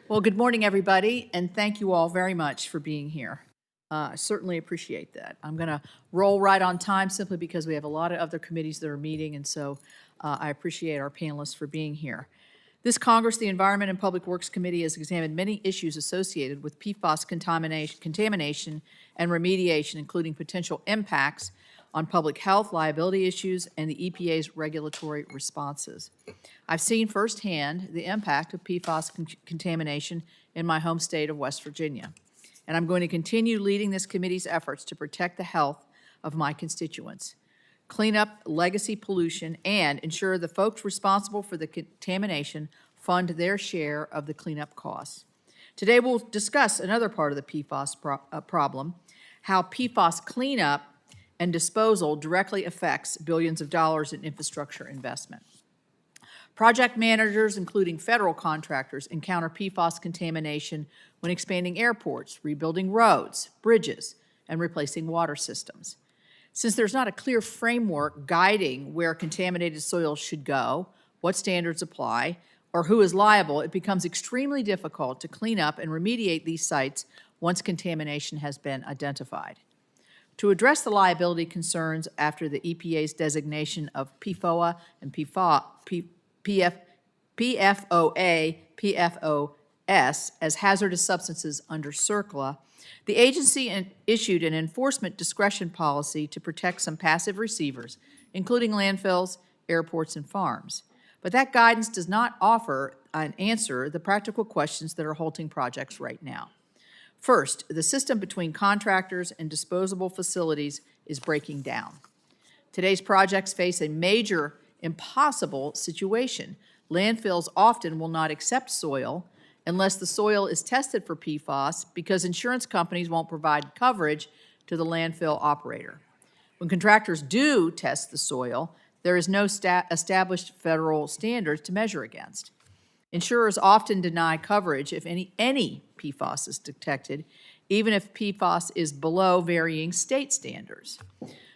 Well, good morning, everybody, and thank you all very much for being here. I certainly appreciate that. I'm going to roll right on time simply because we have a lot of other committees that are meeting, and so I appreciate our panelists for being here. This Congress, the Environment and Public Works Committee, has examined many issues associated with PFAS contamination and remediation, including potential impacts on public health, liability issues, and the EPA's regulatory responses. I've seen firsthand the impact of PFAS contamination in my home state of West Virginia, and I'm going to continue leading this committee's efforts to protect the health of my constituents, clean up legacy pollution, and ensure the folks responsible for the contamination fund their share of the cleanup costs. Today we'll discuss another part of the PFAS problem, how PFAS cleanup and disposal directly affects billions of dollars in infrastructure investment. Project managers, including federal contractors, encounter PFAS contamination when expanding airports, rebuilding roads, bridges, and replacing water systems. Since there's not a clear framework guiding where contaminated soil should go, what standards apply, or who is liable, it becomes extremely difficult to clean up and remediate these sites once contamination has been identified. To address the liability concerns after the EPA's designation of PFOA and PFOA, PFOS as hazardous substances under CERCLA, the agency issued an enforcement discretion policy to protect some passive receivers, including landfills, airports, and farms. But that guidance does not offer an answer to the practical questions that are halting projects right now. First, the system between contractors and disposable facilities is breaking down. Today's projects face a major impossible situation. Landfills often will not accept soil unless the soil is tested for PFAS because insurance companies won't provide coverage to the landfill operator. When contractors do test the soil, there is no established federal standards to measure against. Insurers often deny coverage if any PFAS is detected, even if PFAS is below varying state standards.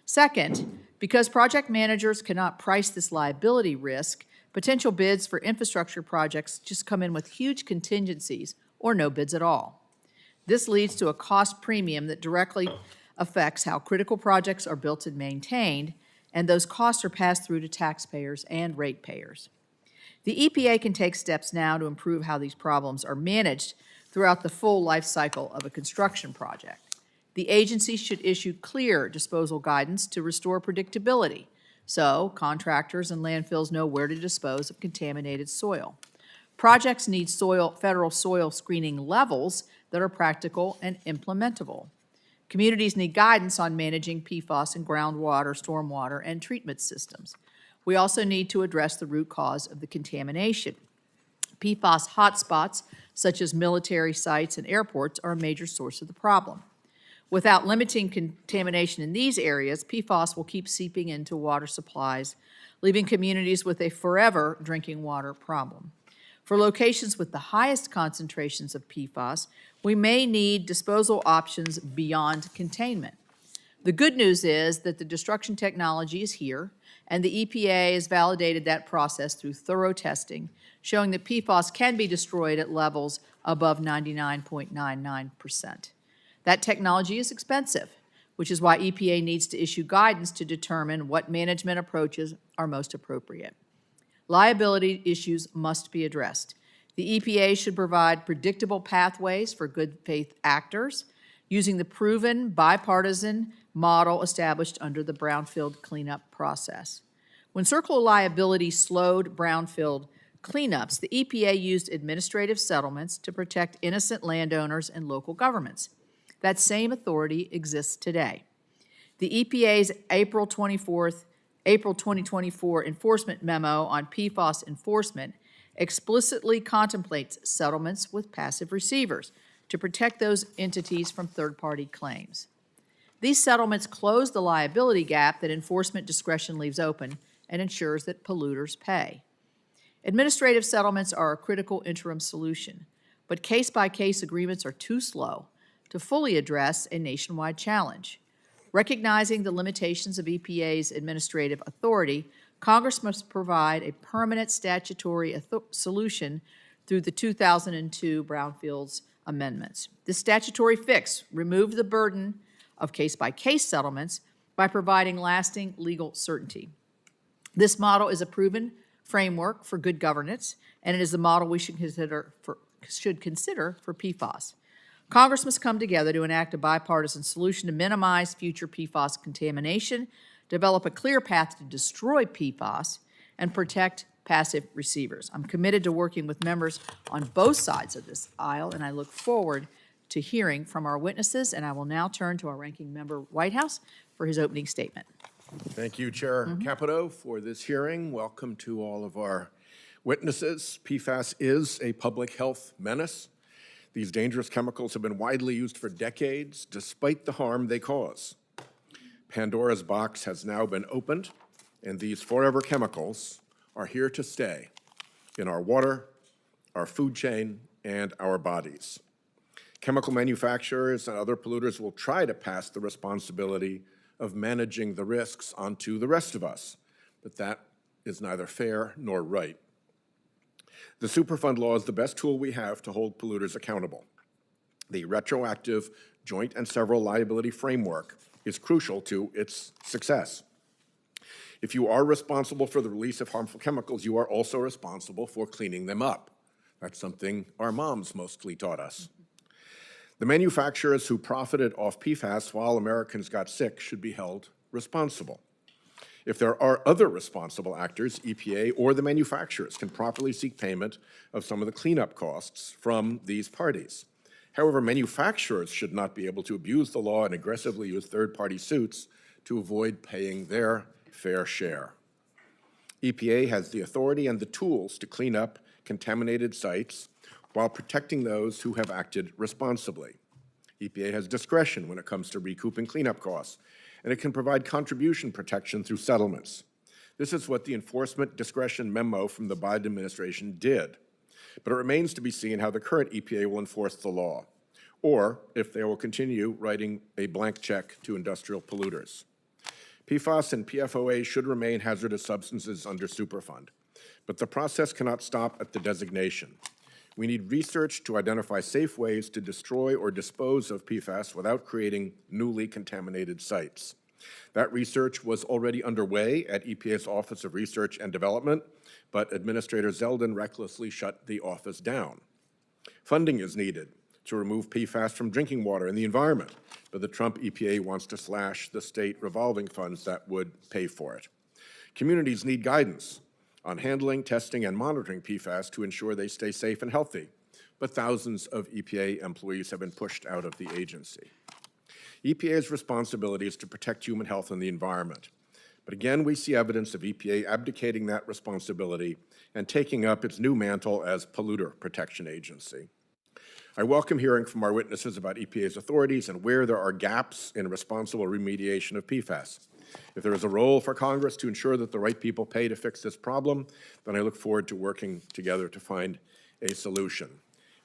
Second, because project managers cannot price this liability risk, potential bids for infrastructure projects just come in with huge contingencies or no bids at all. This leads to a cost premium that directly affects how critical projects are built and maintained, and those costs are passed through to taxpayers and ratepayers. The EPA can take steps now to improve how these problems are managed throughout the full life cycle of a construction project. The agency should issue clear disposal guidance to restore predictability, so contractors and landfills know where to dispose of contaminated soil. Projects need federal soil screening levels that are practical and implementable. Communities need guidance on managing PFAS in groundwater, stormwater, and treatment systems. We also need to address the root cause of the contamination. PFAS hotspots, such as military sites and airports, are a major source of the problem. Without limiting contamination in these areas, PFAS will keep seeping into water supplies, leaving communities with a forever drinking water problem. For locations with the highest concentrations of PFAS, we may need disposal options beyond containment. The good news is that the destruction technology is here, and the EPA has validated that process through thorough testing, showing that PFAS can be destroyed at levels above 99.99%. That technology is expensive, which is why EPA needs to issue guidance to determine what management approaches are most appropriate. Liability issues must be addressed. The EPA should provide predictable pathways for good faith actors using the proven bipartisan model established under the brownfield cleanup process. When CERCLA liability slowed brownfield cleanups, the EPA used administrative settlements to protect innocent landowners and local governments. That same authority exists today. The EPA's April 2024 enforcement memo on PFAS enforcement explicitly contemplates settlements with passive receivers to protect those entities from third-party claims. These settlements close the liability gap that enforcement discretion leaves open and ensures that polluters pay. Administrative settlements are a critical interim solution, but case-by-case agreements are too slow to fully address a nationwide challenge. Recognizing the limitations of EPA's administrative authority, Congress must provide a permanent statutory solution through the 2002 Brownfields amendments. This statutory fix removed the burden of case-by-case settlements by providing lasting legal certainty. This model is a proven framework for good governance, and it is the model we should consider for PFAS. Congress must come together to enact a bipartisan solution to minimize future PFAS contamination, develop a clear path to destroy PFAS, and protect passive receivers. I'm committed to working with members on both sides of this aisle, and I look forward to hearing from our witnesses, and I will now turn to our ranking member, Whitehouse, for his opening statement. Thank you, Chair Capito, for this hearing. Welcome to all of our witnesses. PFAS is a public health menace. These dangerous chemicals have been widely used for decades, despite the harm they cause. Pandora's box has now been opened, and these forever chemicals are here to stay in our water, our food chain, and our bodies. Chemical manufacturers and other polluters will try to pass the responsibility of managing the risks onto the rest of us, but that is neither fair nor right. The Superfund law is the best tool we have to hold polluters accountable. The retroactive joint and several liability framework is crucial to its success. If you are responsible for the release of harmful chemicals, you are also responsible for cleaning them up. That's something our moms mostly taught us. The manufacturers who profited off PFAS while Americans got sick should be held responsible. If there are other responsible actors, EPA or the manufacturers can properly seek payment of some of the cleanup costs from these parties. However, manufacturers should not be able to abuse the law and aggressively use third-party suits to avoid paying their fair share. EPA has the authority and the tools to clean up contaminated sites while protecting those who have acted responsibly. EPA has discretion when it comes to recouping cleanup costs, and it can provide contribution protection through settlements. This is what the enforcement discretion memo from the Biden administration did. But it remains to be seen how the current EPA will enforce the law, or if they will continue writing a blank check to industrial polluters. PFAS and PFOA should remain hazardous substances under Superfund, but the process cannot stop at the designation. We need research to identify safe ways to destroy or dispose of PFAS without creating newly contaminated sites. That research was already underway at EPA's Office of Research and Development, but Administrator Zeldin recklessly shut the office down. Funding is needed to remove PFAS from drinking water and the environment, but the Trump EPA wants to slash the state revolving funds that would pay for it. Communities need guidance on handling, testing, and monitoring PFAS to ensure they stay safe and healthy, but thousands of EPA employees have been pushed out of the agency. EPA's responsibility is to protect human health and the environment. But again, we see evidence of EPA abdicating that responsibility and taking up its new mantle as polluter protection agency. I welcome hearing from our witnesses about EPA's authorities and where there are gaps in responsible remediation of PFAS. If there is a role for Congress to ensure that the right people pay to fix this problem, then I look forward to working together to find a solution.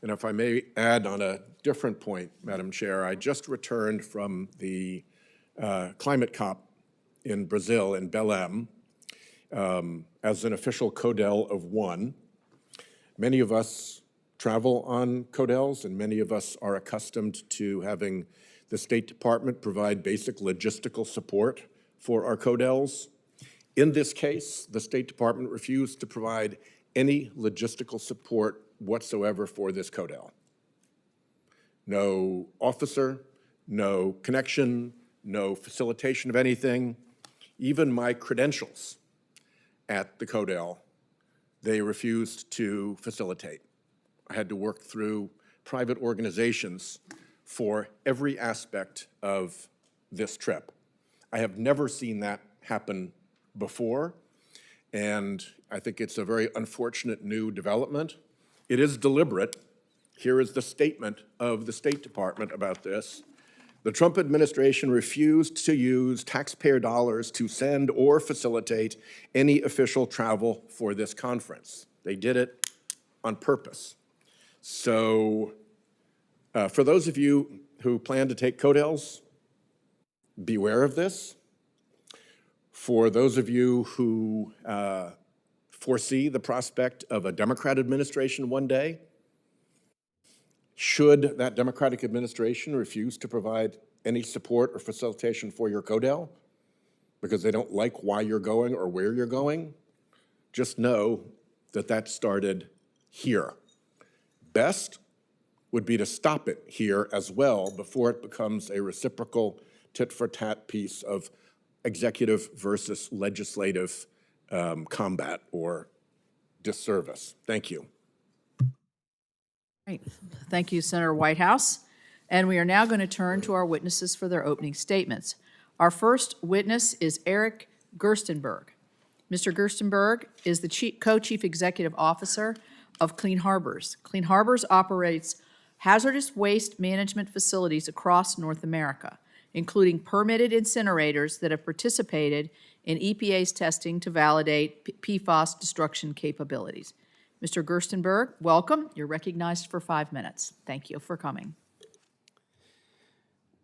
And if I may add on a different point, Madam Chair, I just returned from the climate COP in Brazil, in Belém, as an official CODEL of one. Many of us travel on CODELs, and many of us are accustomed to having the State Department provide basic logistical support for our CODELs. In this case, the State Department refused to provide any logistical support whatsoever for this CODEL. No officer, no connection, no facilitation of anything. Even my credentials at the CODEL, they refused to facilitate. I had to work through private organizations for every aspect of this trip. I have never seen that happen before, and I think it's a very unfortunate new development. It is deliberate. Here is the statement of the State Department about this. The Trump administration refused to use taxpayer dollars to send or facilitate any official travel for this conference. They did it on purpose. So for those of you who plan to take CODELs, beware of this. For those of you who foresee the prospect of a Democrat administration one day? Should that Democratic administration refuse to provide any support or facilitation for your CODEL because they don't like why you're going or where you're going, just know that that started here. Best would be to stop it here as well before it becomes a reciprocal tit-for-tat piece of executive versus legislative combat or disservice. Thank you. Great. Thank you, Senator Whitehouse. And we are now going to turn to our witnesses for their opening statements. Our first witness is Eric Gerstenberg. Mr. Gerstenberg is the co-chief executive officer of Clean Harbors. Clean Harbors operates hazardous waste management facilities across North America, including permitted incinerators that have participated in EPA's testing to validate PFAS destruction capabilities. Mr. Gerstenberg, welcome. You're recognized for 5 minutes. Thank you for coming.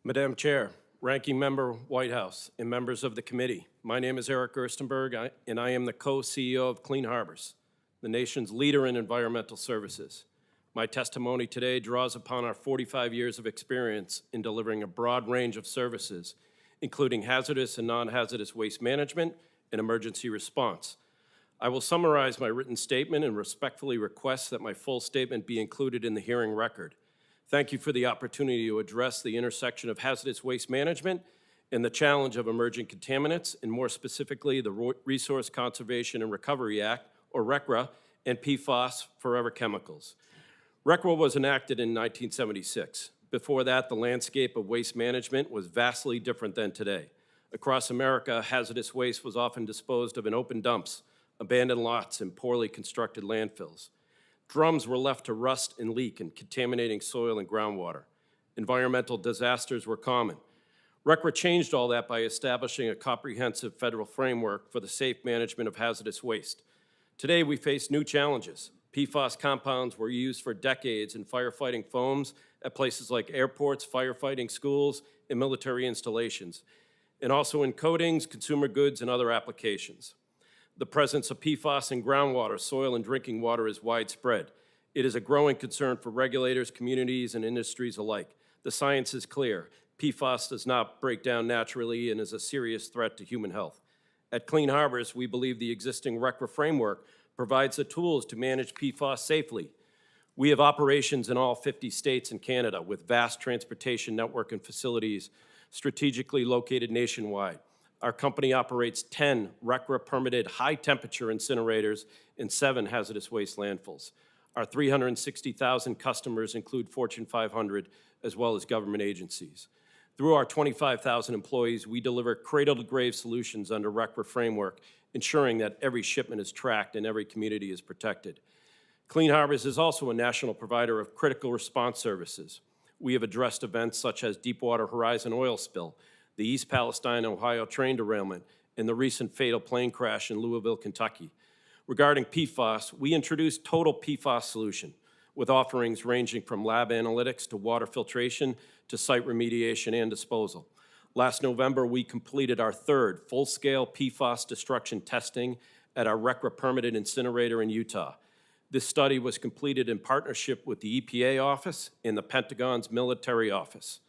Madam Chair, Ranking Member Whitehouse, and members of the committee, my name is Eric Gerstenberg, and I am the co-CEO of Clean Harbors, the nation's leader in environmental services. My testimony today draws upon our 45 years of experience in delivering a broad range of services, including hazardous and non-hazardous waste management and emergency response. I will summarize my written statement and respectfully request that my full statement be included in the hearing record. Thank you for the opportunity to address the intersection of hazardous waste management and the challenge of emerging contaminants, and more specifically, the Resource Conservation and Recovery Act, or RCRA, and PFAS, forever chemicals. RCRA was enacted in 1976. Before that, the landscape of waste management was vastly different than today. Across America, hazardous waste was often disposed of in open dumps, abandoned lots, and poorly constructed landfills. Drums were left to rust and leak, and contaminating soil and groundwater. Environmental disasters were common. RCRA changed all that by establishing a comprehensive federal framework for the safe management of hazardous waste. Today, we face new challenges. PFAS compounds were used for decades in firefighting foams at places like airports, firefighting schools, and military installations, and also in coatings, consumer goods, and other applications. The presence of PFAS in groundwater, soil, and drinking water is widespread. It is a growing concern for regulators, communities, and industries alike. The science is clear. PFAS does not break down naturally and is a serious threat to human health. At Clean Harbors, we believe the existing RCRA framework provides the tools to manage PFAS safely. We have operations in all 50 states and Canada with vast transportation network and facilities strategically located nationwide. Our company operates 10 RCRA-permitted high-temperature incinerators in 7 hazardous waste landfills. Our 360,000 customers include Fortune 500 as well as government agencies. Through our 25,000 employees, we deliver cradle-to-grave solutions under RCRA framework, ensuring that every shipment is tracked and every community is protected. Clean Harbors is also a national provider of critical response services. We have addressed events such as Deepwater Horizon oil spill, the East Palestine, Ohio train derailment, and the recent fatal plane crash in Louisville, Kentucky. Regarding PFAS, we introduced Total PFAS Solution, with offerings ranging from lab analytics to water filtration to site remediation and disposal. Last November, we completed our 3rd full-scale PFAS destruction testing at our RCRA-permitted incinerator in Utah. This study was completed in partnership with the EPA office and the Pentagon's military office.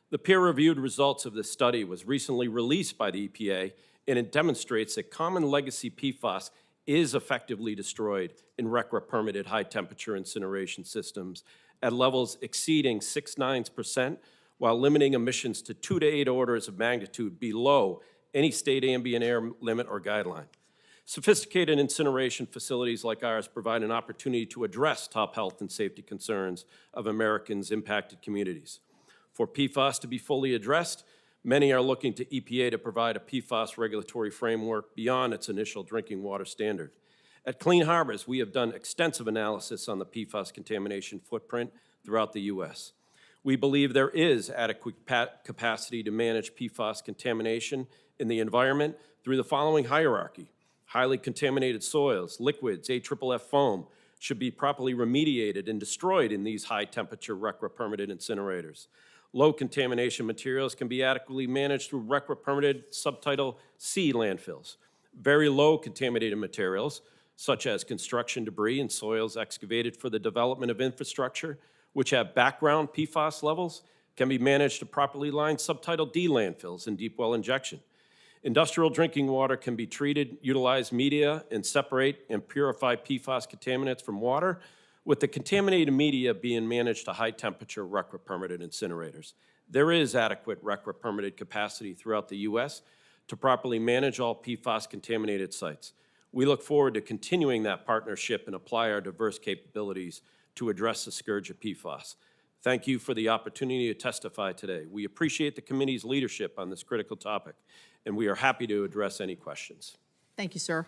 The peer-reviewed results of this study was recently released by the EPA, and it demonstrates that common legacy PFAS is effectively destroyed in RCRA-permitted high-temperature incineration systems at levels exceeding 6.9%, while limiting emissions to 2 to 8 orders of magnitude below any state ambient air limit or guideline. Sophisticated incineration facilities like ours provide an opportunity to address top health and safety concerns of Americans' impacted communities. For PFAS to be fully addressed, many are looking to EPA to provide a PFAS regulatory framework beyond its initial drinking water standard. At Clean Harbors, we have done extensive analysis on the PFAS contamination footprint throughout the U.S. We believe there is adequate capacity to manage PFAS contamination in the environment through the following hierarchy. Highly contaminated soils, liquids, AFFF foam should be properly remediated and destroyed in these high-temperature RCRA-permitted incinerators. Low contamination materials can be adequately managed through RCRA-permitted subtitle C landfills. Very low contaminated materials, such as construction debris and soils excavated for the development of infrastructure, which have background PFAS levels, can be managed to properly line Subtitle D landfills and deep well injection. Industrial drinking water can be treated, utilize media, and separate and purify PFAS contaminants from water, with the contaminated media being managed to high-temperature RCRA-permitted incinerators. There is adequate RCRA-permitted capacity throughout the U.S. to properly manage all PFAS-contaminated sites. We look forward to continuing that partnership and apply our diverse capabilities to address the scourge of PFAS. Thank you for the opportunity to testify today. We appreciate the committee's leadership on this critical topic, and we are happy to address any questions. Thank you, sir.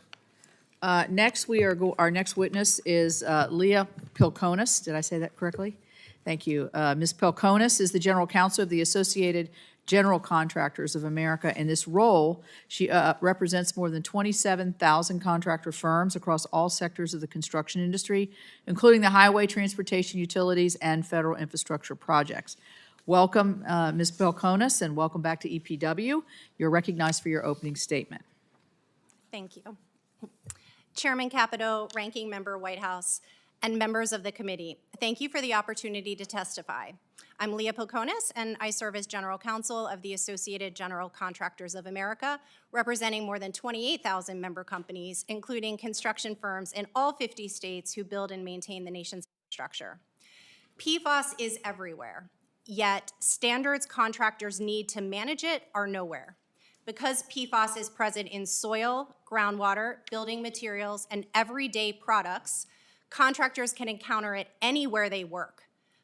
Next, our next witness is Leah Pilkonis. Did I say that correctly? Thank you. Ms. Pilkonis is the General Counsel of the Associated General Contractors of America. In this role, she represents more than 27,000 contractor firms across all sectors of the construction industry, including the highway, transportation, utilities, and federal infrastructure projects. Welcome, Ms. Pilkonis, and welcome back to EPW. You're recognized for your opening statement. Thank you. Chairman Capito, Ranking Member Whitehouse, and members of the committee, thank you for the opportunity to testify. I'm Leah Pilkonis, and I serve as General Counsel of the Associated General Contractors of America, representing more than 28,000 member companies, including construction firms in all 50 states who build and maintain the nation's infrastructure. PFAS is everywhere, yet standards contractors need to manage it are nowhere. Because PFAS is present in soil, groundwater, building materials, and everyday products, contractors can encounter it anywhere they work.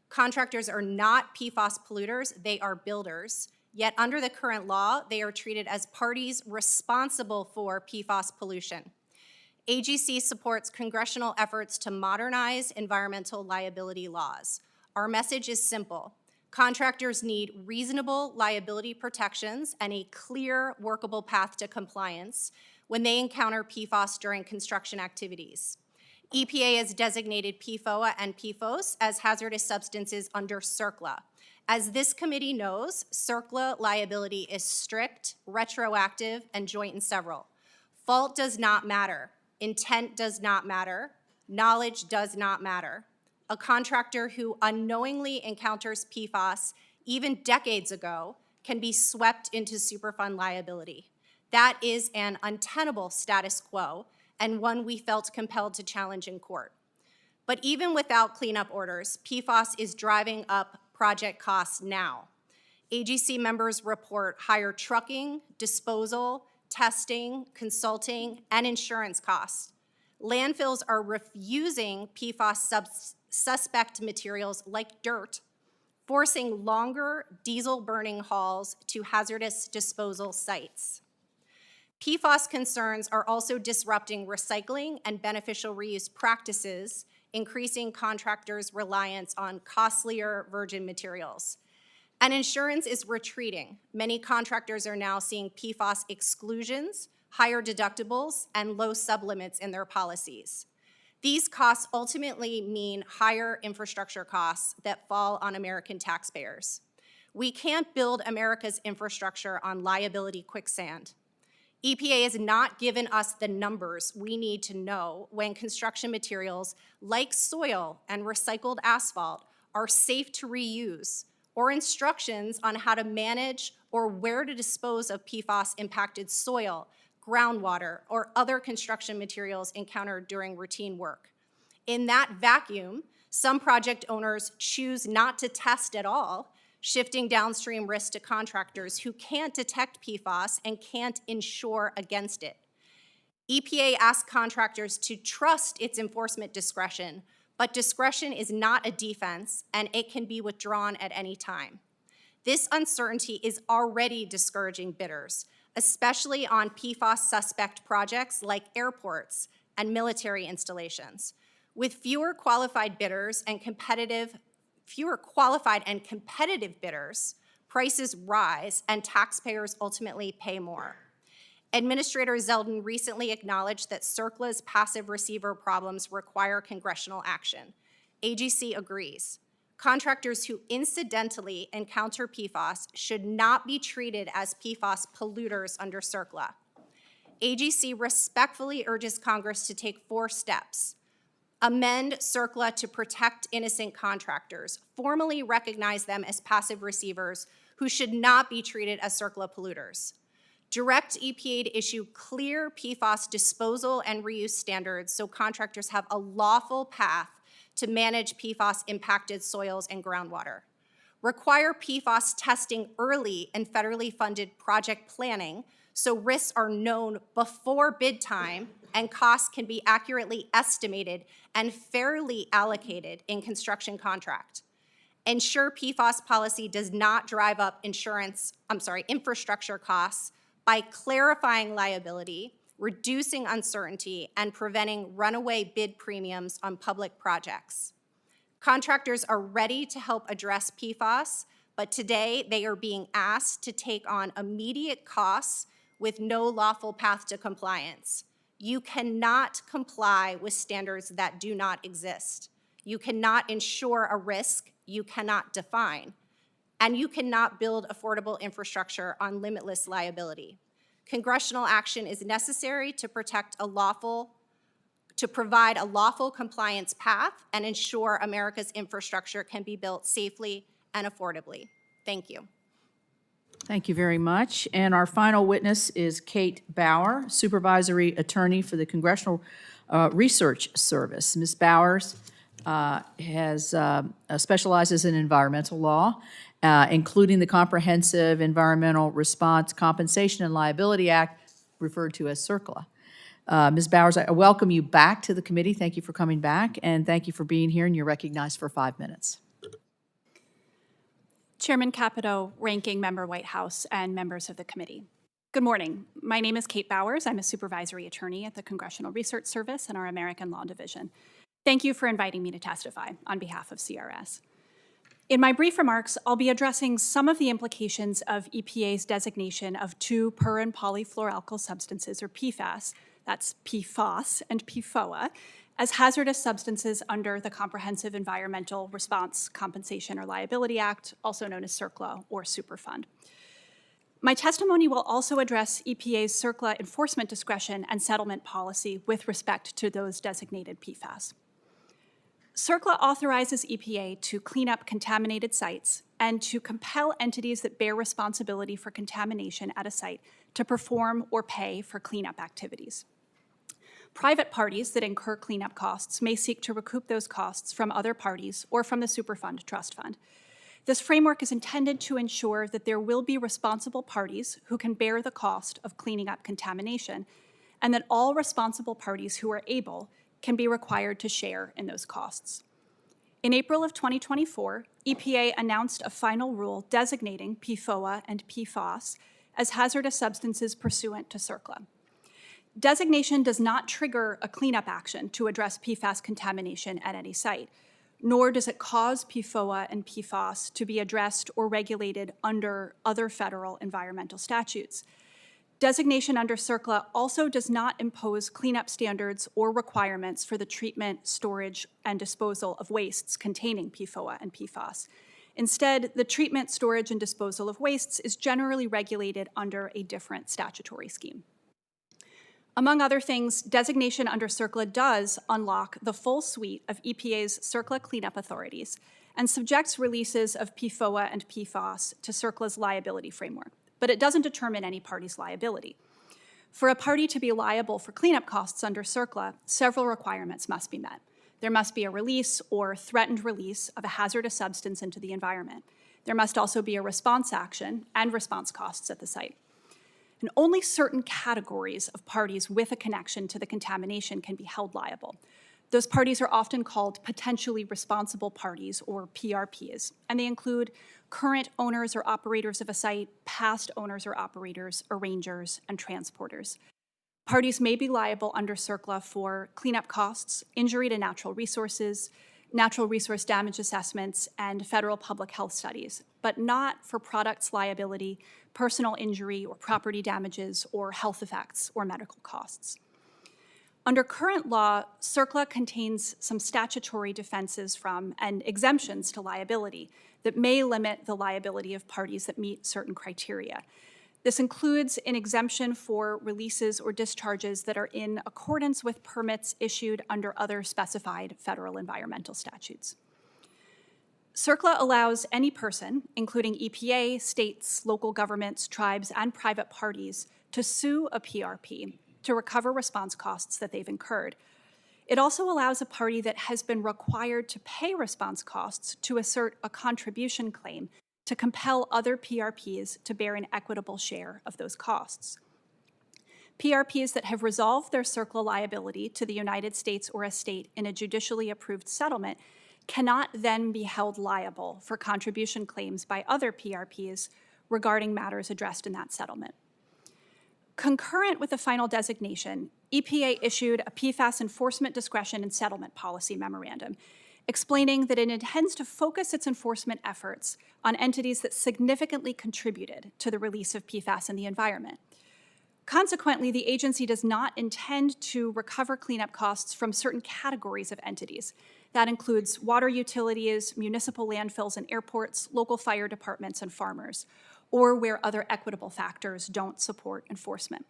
Contractors are not PFAS polluters, they are builders. Yet under the current law, they are treated as parties responsible for PFAS pollution. AGC supports congressional efforts to modernize environmental liability laws. Our message is simple. Contractors need reasonable liability protections and a clear, workable path to compliance when they encounter PFAS during construction activities. EPA has designated PFOA and PFOS as hazardous substances under CERCLA. As this committee knows, CERCLA liability is strict, retroactive, and joint and several. Fault does not matter. Intent does not matter. Knowledge does not matter. A contractor who unknowingly encounters PFAS, even decades ago, can be swept into Superfund liability. That is an untenable status quo, and one we felt compelled to challenge in court. But even without cleanup orders, PFAS is driving up project costs now. AGC members report higher trucking, disposal, testing, consulting, and insurance costs. Landfills are refusing PFAS suspect materials like dirt, forcing longer diesel-burning hauls to hazardous disposal sites. PFAS concerns are also disrupting recycling and beneficial reuse practices, increasing contractors' reliance on costlier virgin materials. And insurance is retreating. Many contractors are now seeing PFAS exclusions, higher deductibles, and low sublimits in their policies. These costs ultimately mean higher infrastructure costs that fall on American taxpayers. We can't build America's infrastructure on liability quicksand. EPA has not given us the numbers we need to know when construction materials like soil and recycled asphalt are safe to reuse, or instructions on how to manage or where to dispose of PFAS-impacted soil, groundwater, or other construction materials encountered during routine work. In that vacuum, some project owners choose not to test at all, shifting downstream risk to contractors who can't detect PFAS and can't insure against it. EPA asks contractors to trust its enforcement discretion, but discretion is not a defense, and it can be withdrawn at any time. This uncertainty is already discouraging bidders, especially on PFAS suspect projects like airports and military installations. With fewer qualified and competitive bidders, prices rise and taxpayers ultimately pay more. Administrator Zeldin recently acknowledged that CERCLA's passive receiver problems require congressional action. AGC agrees. Contractors who incidentally encounter PFAS should not be treated as PFAS polluters under CERCLA. AGC respectfully urges Congress to take 4 steps. Amend CERCLA to protect innocent contractors, formally recognize them as passive receivers who should not be treated as CERCLA polluters. Direct EPA to issue clear PFAS disposal and reuse standards so contractors have a lawful path to manage PFAS-impacted soils and groundwater. Require PFAS testing early in federally funded project planning so risks are known before bid time and costs can be accurately estimated and fairly allocated in construction contract. Ensure PFAS policy does not drive up infrastructure costs by clarifying liability, reducing uncertainty, and preventing runaway bid premiums on public projects. Contractors are ready to help address PFAS, but today they are being asked to take on immediate costs with no lawful path to compliance. You cannot comply with standards that do not exist. You cannot ensure a risk you cannot define. And you cannot build affordable infrastructure on limitless liability. Congressional action is necessary to provide a lawful compliance path and ensure America's infrastructure can be built safely and affordably. Thank you. Thank you very much. And our final witness is Kate Bauer, Supervisory Attorney for the Congressional Research Service. Ms. Bowers specializes in environmental law, including the Comprehensive Environmental Response Compensation and Liability Act, referred to as CERCLA. Ms. Bowers, I welcome you back to the committee. Thank you for coming back, and thank you for being here, and you're recognized for 5 minutes. Chairman Capito, Ranking Member Whitehouse, and members of the committee. Good morning. My name is Kate Bowers. I'm a supervisory attorney at the Congressional Research Service and our American Law Division. Thank you for inviting me to testify on behalf of CRS. In my brief remarks, I'll be addressing some of the implications of EPA's designation of 2 per- and polyfluoroalkyl substances, or PFAS, that's PFAS and PFOA, as hazardous substances under the Comprehensive Environmental Response Compensation or Liability Act, also known as CERCLA or Superfund. My testimony will also address EPA's CERCLA enforcement discretion and settlement policy with respect to those designated PFAS. CERCLA authorizes EPA to clean up contaminated sites and to compel entities that bear responsibility for contamination at a site to perform or pay for cleanup activities. Private parties that incur cleanup costs may seek to recoup those costs from other parties or from the Superfund trust fund. This framework is intended to ensure that there will be responsible parties who can bear the cost of cleaning up contamination, and that all responsible parties who are able can be required to share in those costs. In April of 2024, EPA announced a final rule designating PFOA and PFAS as hazardous substances pursuant to CERCLA. Designation does not trigger a cleanup action to address PFAS contamination at any site, nor does it cause PFOA and PFAS to be addressed or regulated under other federal environmental statutes. Designation under CERCLA also does not impose cleanup standards or requirements for the treatment, storage, and disposal of wastes containing PFOA and PFAS. Instead, the treatment, storage, and disposal of wastes is generally regulated under a different statutory scheme. Among other things, designation under CERCLA does unlock the full suite of EPA's CERCLA cleanup authorities and subjects releases of PFOA and PFAS to CERCLA's liability framework, but it doesn't determine any party's liability. For a party to be liable for cleanup costs under CERCLA, several requirements must be met. There must be a release or threatened release of a hazardous substance into the environment. There must also be a response action and response costs at the site. And only certain categories of parties with a connection to the contamination can be held liable. Those parties are often called potentially responsible parties, or PRPs, and they include current owners or operators of a site, past owners or operators, arrangers, and transporters. Parties may be liable under CERCLA for cleanup costs, injury to natural resource damage assessments, and federal public health studies, but not for products liability, personal injury or property damages, or health effects or medical costs. Under current law, CERCLA contains some statutory defenses from and exemptions to liability that may limit the liability of parties that meet certain criteria. This includes an exemption for releases or discharges that are in accordance with permits issued under other specified federal environmental statutes. CERCLA allows any person, including EPA, states, local governments, tribes, and private parties, to sue a PRP to recover response costs that they've incurred. It also allows a party that has been required to pay response costs to assert a contribution claim to compel other PRPs to bear an equitable share of those costs. PRPs that have resolved their CERCLA liability to the United States or a state in a judicially approved settlement cannot then be held liable for contribution claims by other PRPs regarding matters addressed in that settlement. Concurrent with the final designation, EPA issued a PFAS enforcement discretion and settlement policy memorandum, explaining that it intends to focus its enforcement efforts on entities that significantly contributed to the release of PFAS in the environment. Consequently, the agency does not intend to recover cleanup costs from certain categories of entities. That includes water utilities, municipal landfills and airports, local fire departments, and farmers, or where other equitable factors don't support enforcement.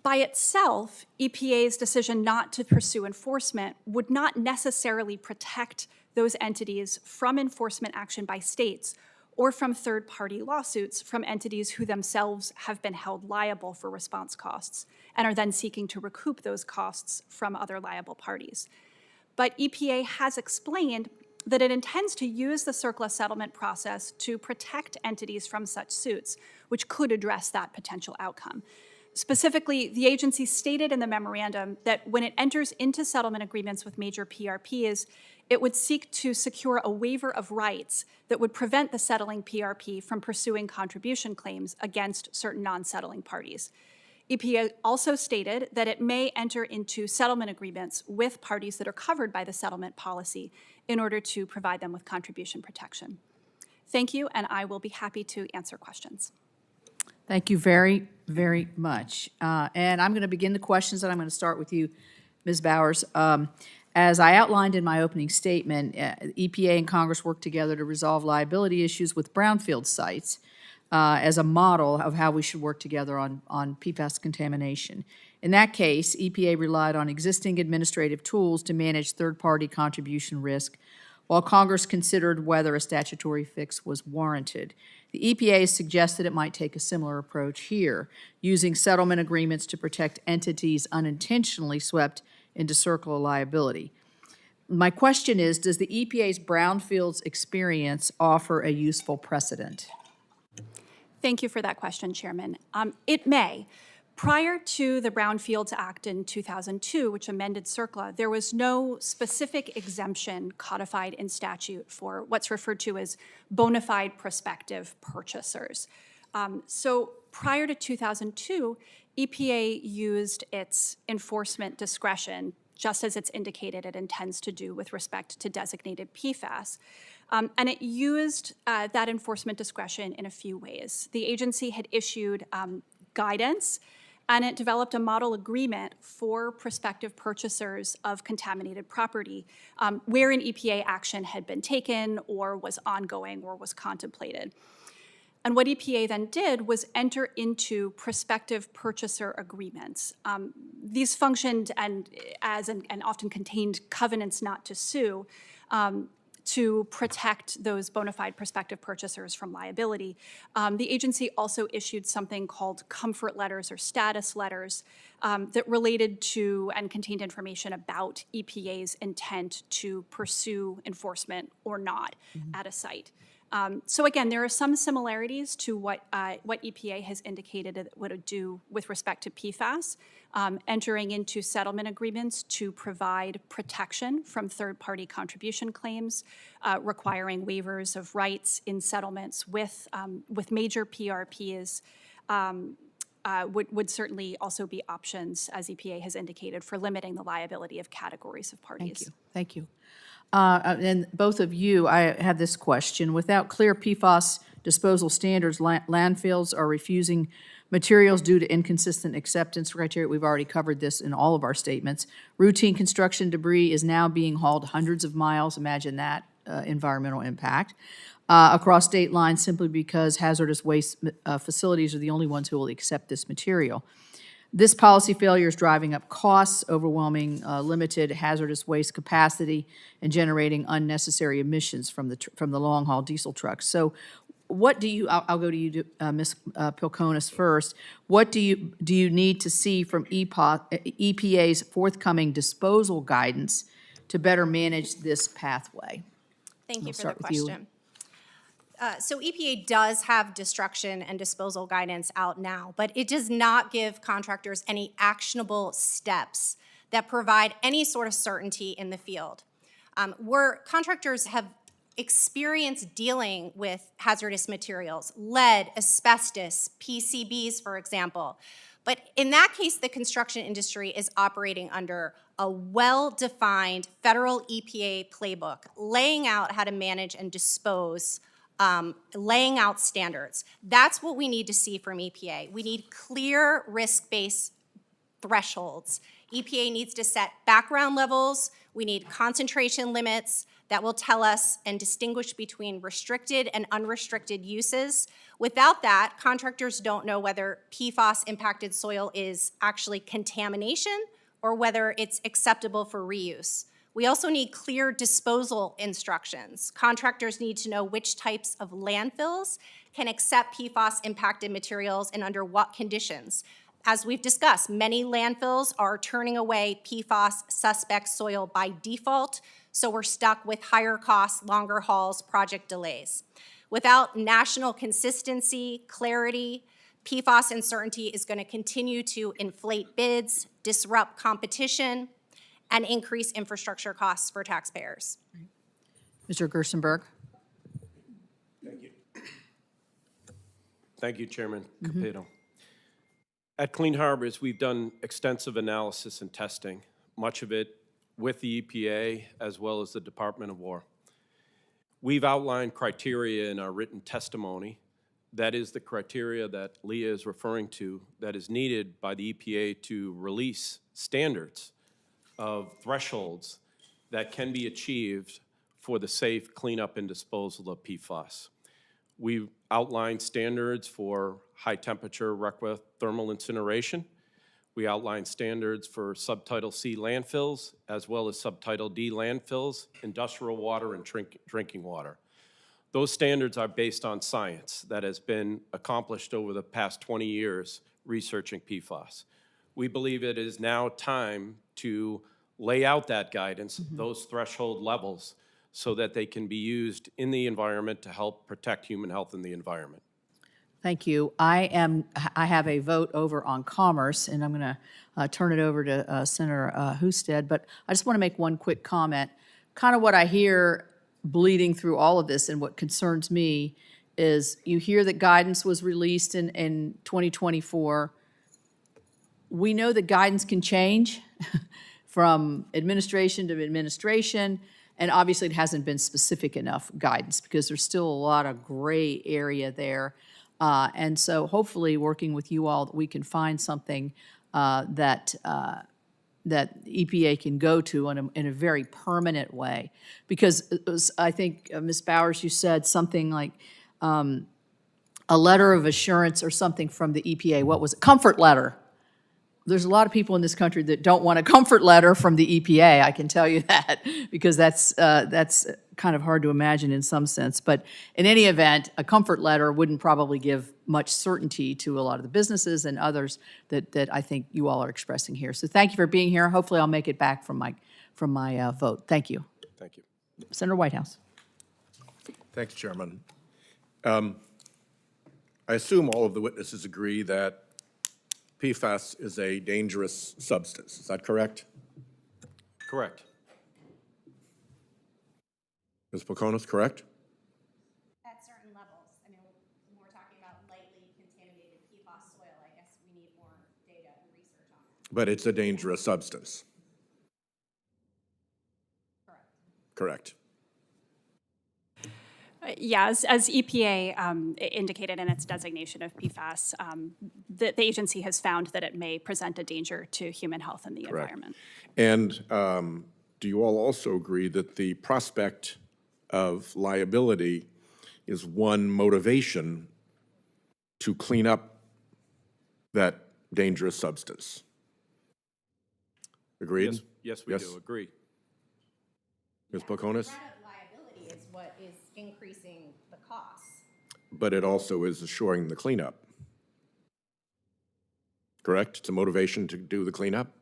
By itself, EPA's decision not to pursue enforcement would not necessarily protect those entities from enforcement action by states or from third-party lawsuits from entities who themselves have been held liable for response costs and are then seeking to recoup those costs from other liable parties. But EPA has explained that it intends to use the CERCLA settlement process to protect entities from such suits, which could address that potential outcome. Specifically, the agency stated in the memorandum that when it enters into settlement agreements with major PRPs, it would seek to secure a waiver of rights that would prevent the settling PRP from pursuing contribution claims against certain non-settling parties. EPA also stated that it may enter into settlement agreements with parties that are covered by the settlement policy in order to provide them with contribution protection. Thank you, and I will be happy to answer questions. Thank you very, very much. And I'm going to begin the questions, and I'm going to start with you, Ms. Bowers. As I outlined in my opening statement, EPA and Congress worked together to resolve liability issues with brownfield sites as a model of how we should work together on PFAS contamination. In that case, EPA relied on existing administrative tools to manage third-party contribution risk, while Congress considered whether a statutory fix was warranted. The EPA has suggested it might take a similar approach here, using settlement agreements to protect entities unintentionally swept into CERCLA liability. My question is, does the EPA's brownfields experience offer a useful precedent? Thank you for that question, Chairman. It may. Prior to the Brownfields Act in 2002, which amended CERCLA, there was no specific exemption codified in statute for what's referred to as bona fide prospective purchasers. So prior to 2002, EPA used its enforcement discretion, just as it's indicated it intends to do with respect to designated PFAS. And it used that enforcement discretion in a few ways. The agency had issued guidance, and it developed a model agreement for prospective purchasers of contaminated property where an EPA action had been taken or was ongoing or was contemplated. And what EPA then did was enter into prospective purchaser agreements. These functioned and often contained covenants not to sue to protect those bona fide prospective purchasers from liability. The agency also issued something called comfort letters or status letters that related to and contained information about EPA's intent to pursue enforcement or not at a site. So again, there are some similarities to what EPA has indicated it would do with respect to PFAS, entering into settlement agreements to provide protection from third-party contribution claims, requiring waivers of rights in settlements with major PRPs, would certainly also be options, as EPA has indicated, for limiting the liability of categories of parties. Thank you. Thank you. And both of you, I have this question. Without clear PFAS disposal standards, landfills are refusing materials due to inconsistent acceptance criteria. We've already covered this in all of our statements. Routine construction debris is now being hauled hundreds of miles, imagine that, environmental impact across state lines simply because hazardous waste facilities are the only ones who will accept this material. This policy failure is driving up costs, overwhelming limited hazardous waste capacity, and generating unnecessary emissions from the long-haul diesel trucks. So what do you, I'll go to you, Ms. Pilconis first. What do you need to see from EPA's forthcoming disposal guidance to better manage this pathway? Thank you for the start with you. question. So EPA does have destruction and disposal guidance out now, but it does not give contractors any actionable steps that provide any sort of certainty in the field. Where contractors have experience dealing with hazardous materials, lead, asbestos, PCBs, for example. But in that case, the construction industry is operating under a well-defined federal EPA playbook, laying out how to manage and dispose, laying out standards. That's what we need to see from EPA. We need clear risk-based thresholds. EPA needs to set background levels. We need concentration limits that will tell us and distinguish between restricted and unrestricted uses. Without that, contractors don't know whether PFAS impacted soil is actually contamination or whether it's acceptable for reuse. We also need clear disposal instructions. Contractors need to know which types of landfills can accept PFAS impacted materials and under what conditions. As we've discussed, many landfills are turning away PFAS suspect soil by default, so we're stuck with higher costs, longer hauls, project delays. Without national consistency, clarity, PFAS uncertainty is going to continue to inflate bids, disrupt competition, and increase infrastructure costs for taxpayers. Mr. Gerstenberg? Thank you, Chairman Capito. At Clean Harbors, we've done extensive analysis and testing, much of it with the EPA as well as the Department of War. We've outlined criteria in our written testimony. That is the criteria that Leah is referring to that is needed by the EPA to release standards of thresholds that can be achieved for the safe cleanup and disposal of PFAS. We've outlined standards for high-temperature RCRA thermal incineration. We outlined standards for Subtitle C landfills, as well as Subtitle D landfills, industrial water, and drinking water. Those standards are based on science that has been accomplished over the past 20 years researching PFAS. We believe it is now time to lay out that guidance, those threshold levels, so that they can be used in the environment to help protect human health in the environment. Thank you. I have a vote over on commerce, and I'm going to turn it over to Senator Husted, but I just want to make one quick comment. Kind of what I hear bleeding through all of this and what concerns me is you hear that guidance was released in 2024. We know that guidance can change from administration to administration, and obviously it hasn't been specific enough guidance because there's still a lot of gray area there. And so hopefully working with you all, we can find something that EPA can go to in a very permanent way. Because it was, I think, Ms. Bowers, you said something like a letter of assurance or something from the EPA. What was it? Comfort letter. There's a lot of people in this country that don't want a comfort letter from the EPA, I can tell you that, because that's kind of hard to imagine in some sense. But in any event, a comfort letter wouldn't probably give much certainty to a lot of the businesses and others that I think you all are expressing here. So thank you for being here. Hopefully I'll make it back from my vote. Thank you. Thank you. Senator Whitehouse. Thanks, Chairman. I assume all of the witnesses agree that PFAS is a dangerous substance. Is that correct? Correct. Ms. Pilconis, correct? At certain levels, I mean, when we're talking about lightly contaminated PFAS soil, I guess we need more data and research on it. But it's a dangerous substance. Correct. Correct. Yeah, as EPA indicated in its designation of PFAS, the agency has found that it may present a danger to human health and the environment. And do you all also agree that the prospect of liability is one motivation to clean up that dangerous substance. Agreed? Yes, we do, agree. Ms. Poconis? Threat of liability is what is increasing the costs. But it also is assuring the cleanup. Correct? It's a motivation to do the cleanup?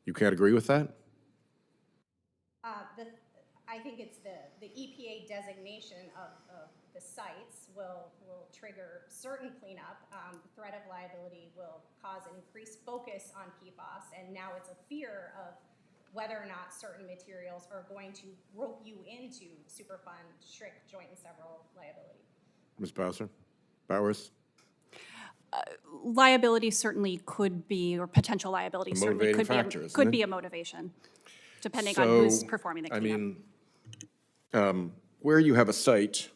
You can't agree with that? I think it's the EPA designation of the sites will trigger certain cleanup. The threat of liability will cause an increased focus on PFAS, and now it's a fear of whether or not certain materials are going to rope you into Superfund strict joint and several liability. Ms. Bowers? Liability certainly could be, or potential liability certainly motivating could factor, be, isn't could it? be a motivation, depending on who's So, performing the I cleanup. mean, where you have a site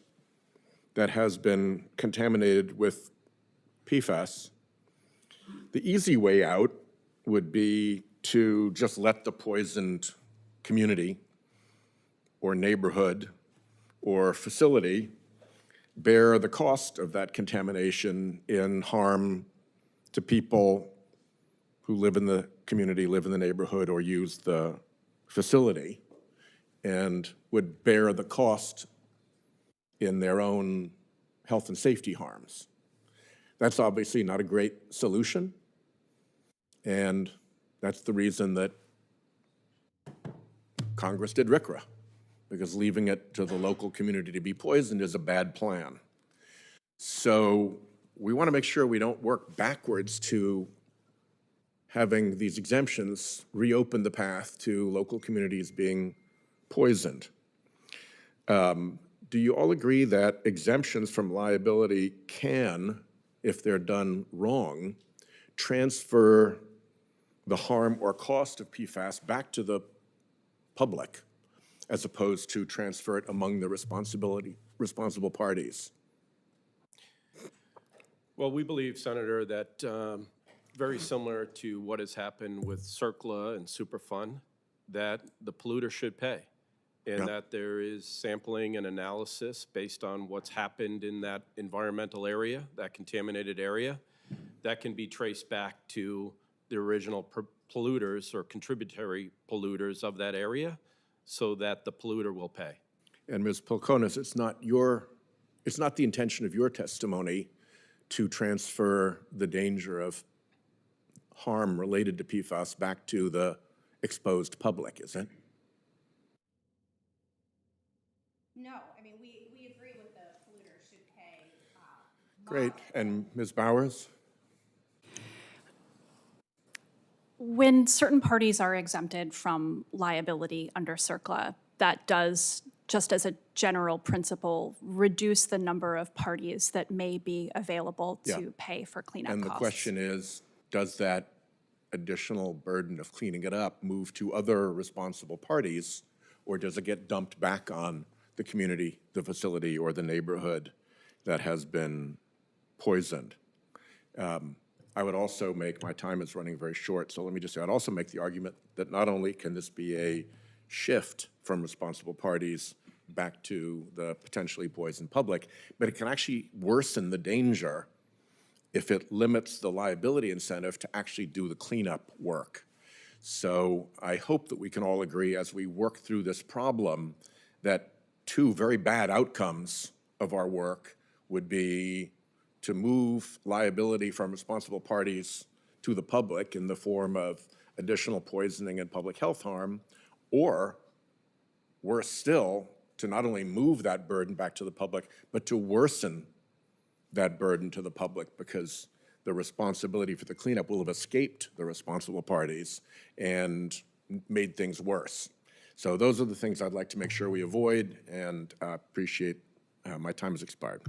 that has been contaminated with PFAS, the easy way out would be to just let the poisoned community or neighborhood or facility bear the cost of that contamination in harm to people who live in the community, live in the neighborhood, or use the facility, and would bear the cost in their own health and safety harms. That's obviously not a great solution, and that's the reason that Congress did RCRA, because leaving it to the local community to be poisoned is a bad plan. So we want to make sure we don't work backwards to having these exemptions reopen the path to local communities being poisoned. Do you all agree that exemptions from liability can, if they're done wrong, transfer the harm or cost of PFAS back to the public, as opposed to transfer it among the responsible parties? Well, we believe, Senator, that very similar to what has happened with CERCLA and Superfund, that the polluter should pay, and Yeah. that there is sampling and analysis based on what's happened in that environmental area, that contaminated area, that can be traced back to the original polluters or contributory polluters of that area, so that the polluter will pay. And Ms. Polkonis, it's not the intention of your testimony to transfer the danger of harm related to PFAS back to the exposed public, is it? No, I mean, we agree with the polluter should pay. Great. And Ms. Bowers? When certain parties are exempted from liability under CERCLA, that does, just as a general principle, reduce the number of parties that may be available Yeah. to pay for cleanup And costs. the question is, does that additional burden of cleaning it up move to other responsible parties, or does it get dumped back on the community, the facility, or the neighborhood that has been poisoned? I would also make, my time is running very short, so let me just say, I'd also make the argument that not only can this be a shift from responsible parties back to the potentially poisoned public, but it can actually worsen the danger if it limits the liability incentive to actually do the cleanup work. So I hope that we can all agree as we work through this problem that two very bad outcomes of our work would be to move liability from responsible parties to the public in the form of additional poisoning and public health harm, or worse still, to not only move that burden back to the public, but to worsen that burden to the public, because the responsibility for the cleanup will have escaped the responsible parties and made things worse. So those are the things I'd like to make sure we avoid, and appreciate my time has expired.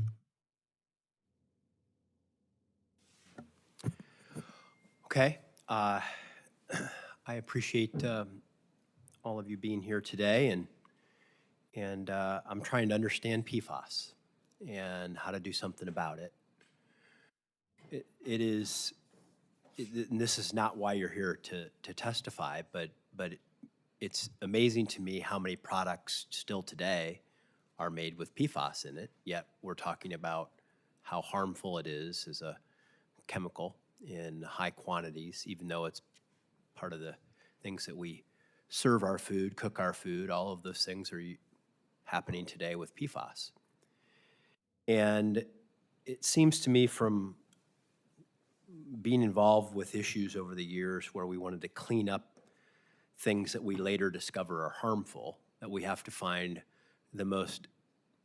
Okay. I appreciate all of you being here today, and I'm trying to understand PFAS and how to do something about it. And this is not why you're here to testify, but it's amazing to me how many products still today are made with PFAS in it, yet we're talking about how harmful it is as a chemical in high quantities, even though it's part of the things that we serve our food, cook our food, all of those things are happening today with PFAS. And it seems to me from being involved with issues over the years where we wanted to clean up things that we later discover are harmful, that we have to find the most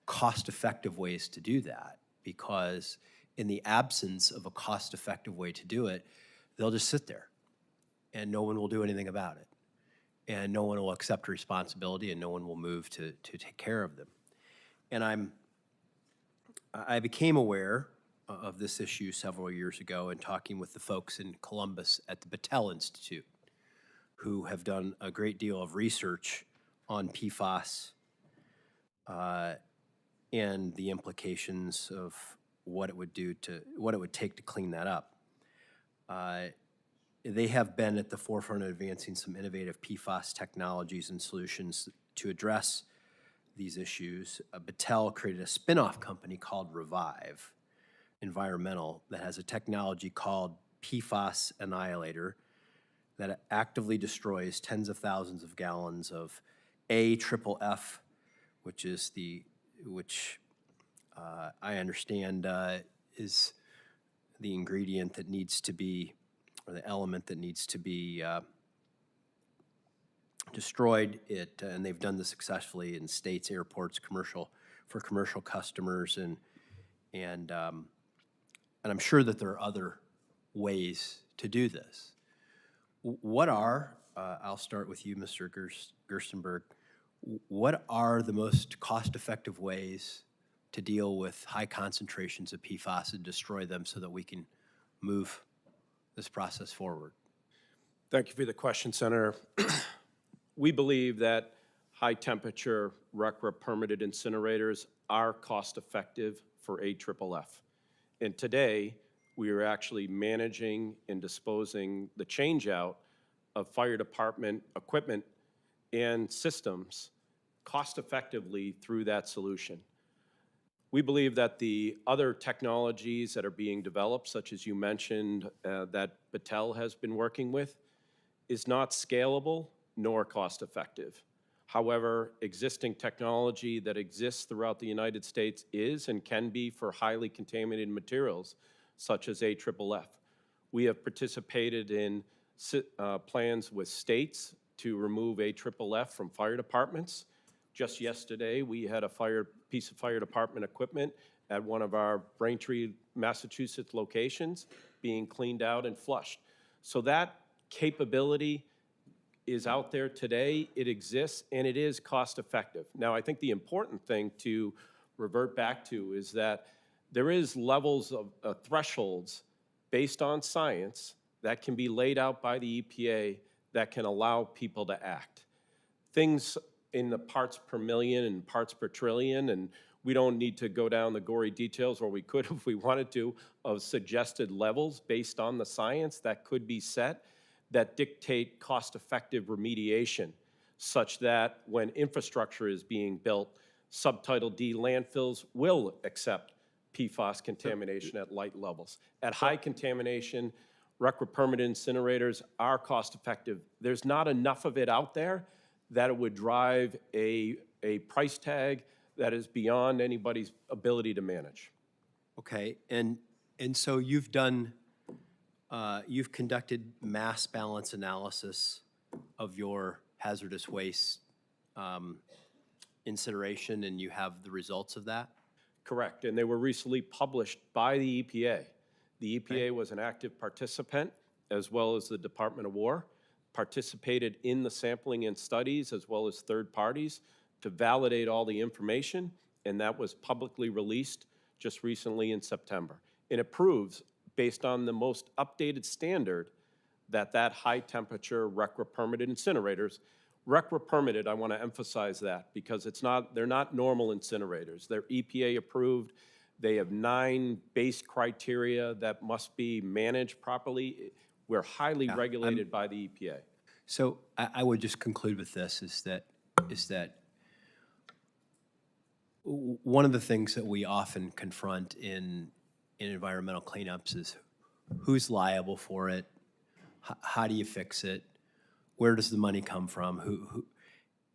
cost-effective ways to do that, because in the absence of a cost-effective way to do it, they'll just sit there and no one will do anything about it. And no one will accept responsibility and no one will move to take care of them. And I became aware of this issue several years ago in talking with the folks in Columbus at the Battelle Institute, who have done a great deal of research on PFAS and the implications of what it would take to clean that up. They have been at the forefront of advancing some innovative PFAS technologies and solutions to address these issues. Battelle created a spin-off company called Revive Environmental that has a technology called PFAS Annihilator that actively destroys tens of thousands of gallons of AFFF, which I understand is the ingredient that needs to be, or the element that needs to be destroyed. And they've done this successfully in states, airports, for commercial customers, and I'm sure that there are other ways to do this. What are, I'll start with you, Mr. Gerstenberg, what are the most cost-effective ways to deal with high concentrations of PFAS and destroy them so that we can move this process forward? Thank you for the question, Senator. We believe that high-temperature RCRA permitted incinerators are cost-effective for AFFF. And today, we are actually managing and disposing the change-out of fire department equipment and systems cost-effectively through that solution. We believe that the other technologies that are being developed, such as you mentioned, that Battelle has been working with, is not scalable nor cost-effective. However, existing technology that exists throughout the United States is and can be for highly contaminated materials, such as AFFF. We have participated in plans with states to remove AFFF from fire departments. Just yesterday, we had a piece of fire department equipment at one of our Braintree, Massachusetts locations being cleaned out and flushed. So that capability is out there today, it exists, and it is cost effective. Now, I think the important thing to revert back to is that there is levels of thresholds based on science that can be laid out by the EPA that can allow people to act. Things in the parts per million and parts per trillion, and we don't need to go down the gory details, or we could if we wanted to, of suggested levels based on the science that could be set that dictate cost-effective remediation, such that when infrastructure is being built, Subtitle D landfills will accept PFAS contamination at light levels. At high contamination, RCRA permitted incinerators are cost-effective. There's not enough of it out there that it would drive a price tag that is beyond anybody's ability to manage. Okay, and so you've done, you've conducted mass balance analysis of your hazardous waste incineration, and you have the results of that? Correct, and they were recently published by the EPA. The EPA was an active participant, as well as the Department of War, participated in the sampling and studies, as well as third parties, to validate all the information, and that was publicly released just recently in September. And it proves, based on the most updated standard, that high-temperature RCRA permitted incinerators, RCRA permitted, I want to emphasize that, because they're not normal incinerators. They're EPA approved. They have 9 base criteria that must be managed properly. We're highly regulated by the EPA. So I would just conclude with this, is that one of the things that we often confront in environmental cleanups is who's liable for it, how do you fix it, where does the money come from,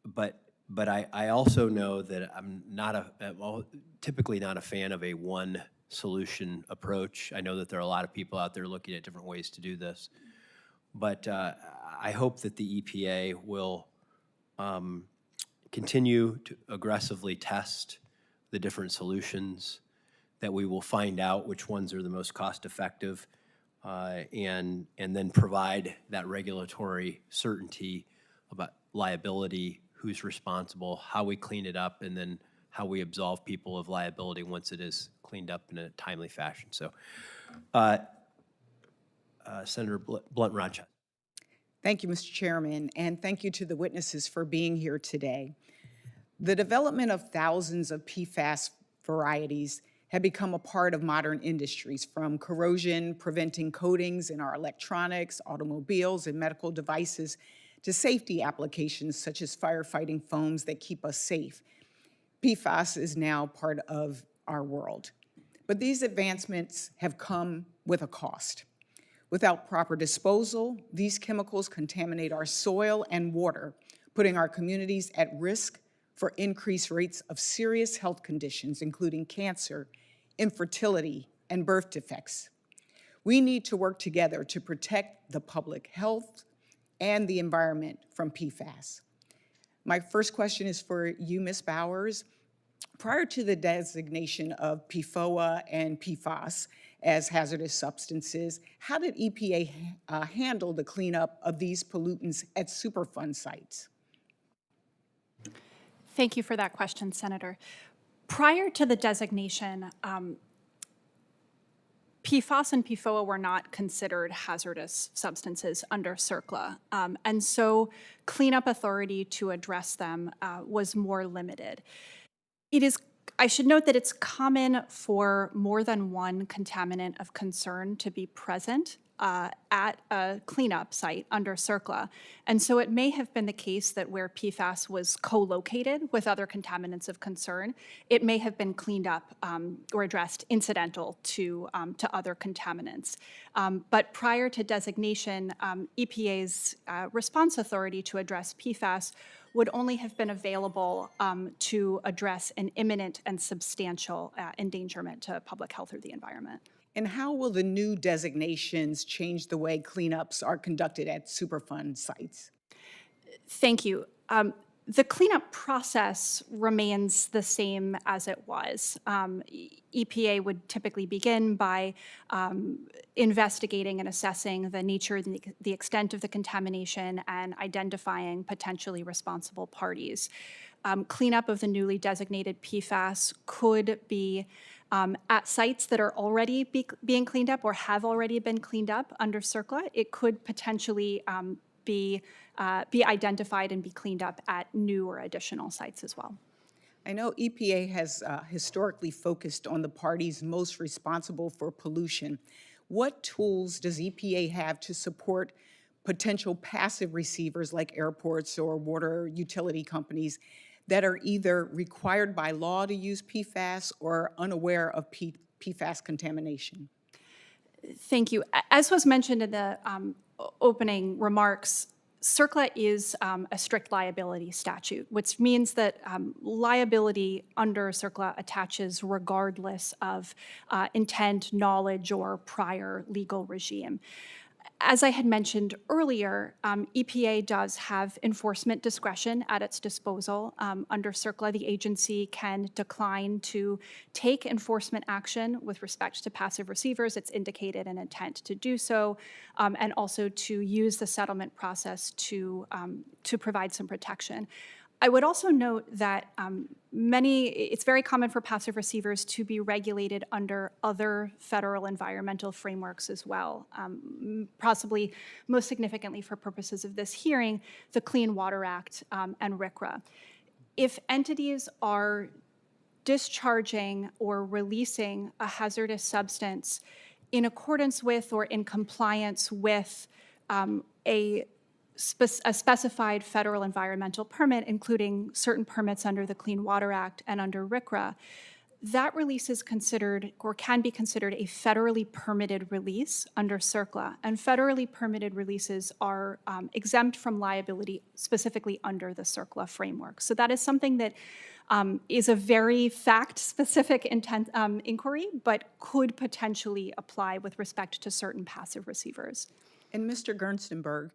but I also know that I'm typically not a fan of a one solution approach. I know that there are a lot of people out there looking at different ways to do this, but I hope that the EPA will continue to aggressively test the different solutions, that we will find out which ones are the most cost-effective, and then provide that regulatory certainty about liability, who's responsible, how we clean it up, and then how we absolve people of liability once it is cleaned up in a timely fashion. So, Senator Blunt-Rochester. Thank you, Mr. Chairman, and thank you to the witnesses for being here today. The development of thousands of PFAS varieties have become a part of modern industries, from corrosion-preventing coatings in our electronics, automobiles, and medical devices, to safety applications such as firefighting foams that keep us safe. PFAS is now part of our world. But these advancements have come with a cost. Without proper disposal, these chemicals contaminate our soil and water, putting our communities at risk for increased rates of serious health conditions, including cancer, infertility, and birth defects. We need to work together to protect the public health and the environment from PFAS. My first question is for you, Ms. Bowers. Prior to the designation of PFOA and PFAS as hazardous substances, how did EPA handle the cleanup of these pollutants at Superfund sites? Thank you for that question, Senator. Prior to the designation, PFAS and PFOA were not considered hazardous substances under CERCLA, and so cleanup authority to address them was more limited. I should note that it's common for more than one contaminant of concern to be present at a cleanup site under CERCLA. And so it may have been the case that where PFAS was co-located with other contaminants of concern, it may have been cleaned up or addressed incidental to other contaminants. But prior to designation, EPA's response authority to address PFAS would only have been available to address an imminent and substantial endangerment to public health or the environment. And how will the new designations change the way cleanups are conducted at Superfund sites? Thank you. The cleanup process remains the same as it was. EPA would typically begin by investigating and assessing the nature and the extent of the contamination and identifying potentially responsible parties. Cleanup of the newly designated PFAS could be at sites that are already being cleaned up or have already been cleaned up under CERCLA. It could potentially be identified and be cleaned up at new or additional sites as well. I know EPA has historically focused on the parties most responsible for pollution. What tools does EPA have to support potential passive receivers like airports or water utility companies that are either required by law to use PFAS or unaware of PFAS contamination? Thank you. As was mentioned in the opening remarks, CERCLA is a strict liability statute, which means that liability under CERCLA attaches regardless of intent, knowledge, or prior legal regime. As I had mentioned earlier, EPA does have enforcement discretion at its disposal. Under CERCLA, the agency can decline to take enforcement action with respect to passive receivers. It's indicated an intent to do so, and also to use the settlement process to provide some protection. I would also note that it's very common for passive receivers to be regulated under other federal environmental frameworks as well, possibly most significantly for purposes of this hearing, the Clean Water Act and RCRA. If entities are discharging or releasing a hazardous substance in accordance with or in compliance with a a specified federal environmental permit, including certain permits under the Clean Water Act and under RCRA, that release is considered or can be considered a federally permitted release under CERCLA. And federally permitted releases are exempt from liability specifically under the CERCLA framework. So that is something that is a very fact-specific inquiry, but could potentially apply with respect to certain passive receivers. And Mr. Gerstenberg,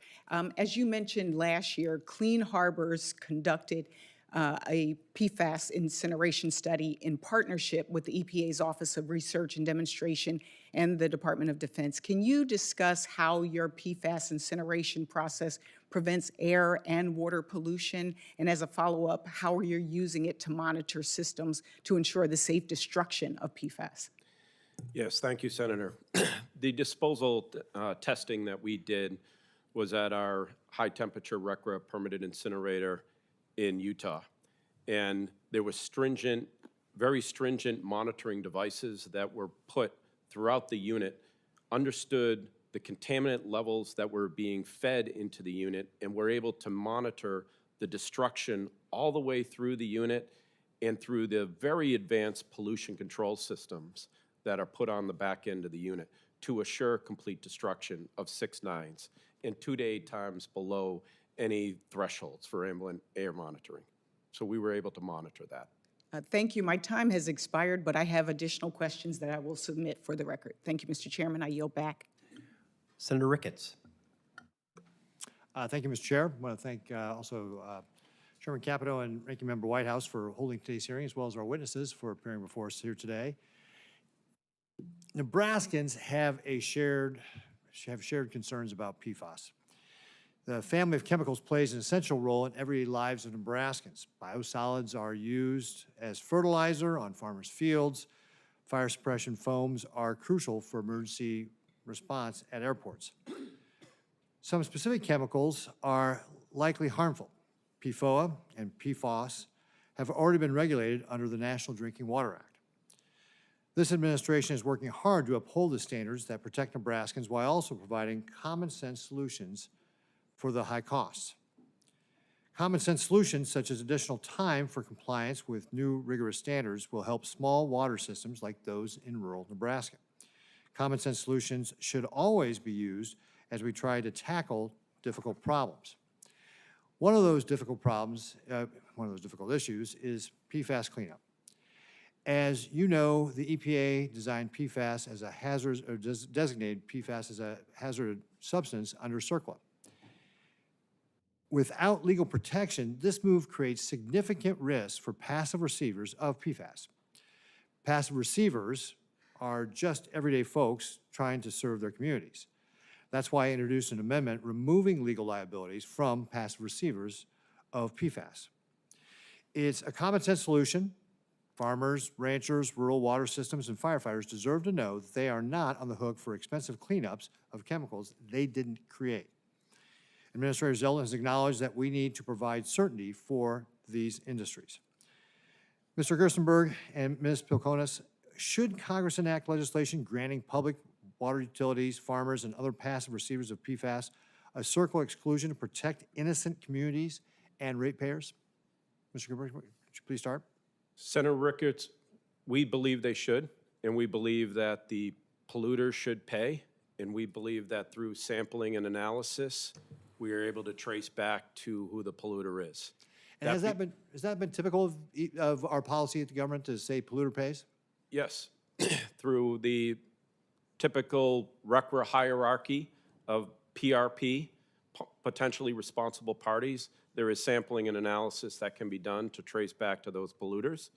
as you mentioned last year, Clean Harbors conducted a PFAS incineration study in partnership with the EPA's Office of Research and Demonstration and the Department of Defense. Can you discuss how your PFAS incineration process prevents air and water pollution? And as a follow-up, how you're using it to monitor systems to ensure the safe destruction of PFAS? Yes, thank you, Senator. The disposal testing that we did was at our high-temperature RCRA permitted incinerator in Utah. And there were stringent, very stringent monitoring devices that were put throughout the unit, understood the contaminant levels that were being fed into the unit, and were able to monitor the destruction all the way through the unit and through the very advanced pollution control systems that are put on the back end of the unit to assure complete destruction of 6 nines and 2 to 8 times below any thresholds for ambient air monitoring. So we were able to monitor that. Thank you. My time has expired, but I have additional questions that I will submit for the record. Thank you, Mr. Chairman. I yield back. Senator Ricketts. Thank you, Mr. Chair. I want to thank also Chairman Capito and Ranking Member Whitehouse for holding today's hearing, as well as our witnesses for appearing before us here today. Nebraskans have shared concerns about PFAS. The family of chemicals plays an essential role in everyday lives of Nebraskans. Biosolids are used as fertilizer on farmers' fields. Fire suppression foams are crucial for emergency response at airports. Some specific chemicals are likely harmful. PFOA and PFAS have already been regulated under the National Drinking Water Act. This administration is working hard to uphold the standards that protect Nebraskans while also providing common sense solutions for the high costs. Common sense solutions such as additional time for compliance with new rigorous standards will help small water systems like those in rural Nebraska. Common sense solutions should always be used as we try to tackle difficult problems. One of those difficult issues is PFAS cleanup. As you know, the EPA designed PFAS as a hazard, or designated PFAS as a hazardous substance under CERCLA. Without legal protection, this move creates significant risks for passive receivers of PFAS. Passive receivers are just everyday folks trying to serve their communities. That's why I introduced an amendment removing legal liabilities from passive receivers of PFAS. It's a common sense solution. Farmers, ranchers, rural water systems, and firefighters deserve to know that they are not on the hook for expensive cleanups of chemicals they didn't create. Administrator Zeldin has acknowledged that we need to provide certainty for these industries. Mr. Gerstenberg and Ms. Pilkonis, should Congress enact legislation granting public water utilities, farmers, and other passive receivers of PFAS a CERCLA exclusion to protect innocent communities and ratepayers? Mr. Gerstenberg, would you please start? Senator Ricketts, we believe they should, and we believe that the polluters should pay, and we believe that through sampling and analysis, we are able to trace back to who the polluter is. And has that been typical of our policy at the government to say polluter pays? Yes, through the typical RCRA hierarchy of PRP, potentially responsible parties, there is sampling and analysis that can be done to trace back to those polluters.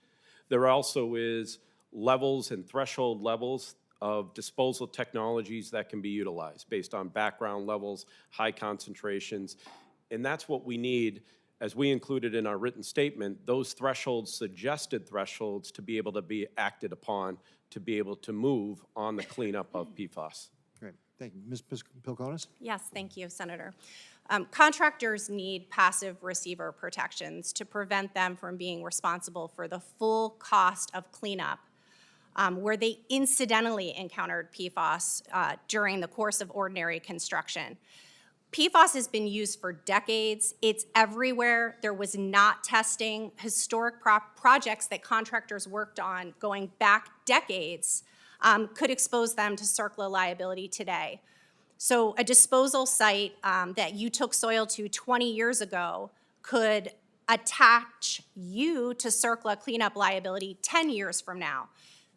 There also is levels and threshold levels of disposal technologies that can be utilized based on background levels, high concentrations, and that's what we need. As we included in our written statement, those thresholds, suggested thresholds, to be able to be acted upon to be able to move on the cleanup of PFAS. Great, thank you. Ms. Pilkonis? Yes, thank you, Senator. Contractors need passive receiver protections to prevent them from being responsible for the full cost of cleanup where they incidentally encountered PFAS during the course of ordinary construction. PFAS has been used for decades. It's everywhere. There was not testing. Historic projects that contractors worked on going back decades could expose them to CERCLA liability today. So a disposal site that you took soil to 20 years ago could attach you to CERCLA cleanup liability 10 years from now.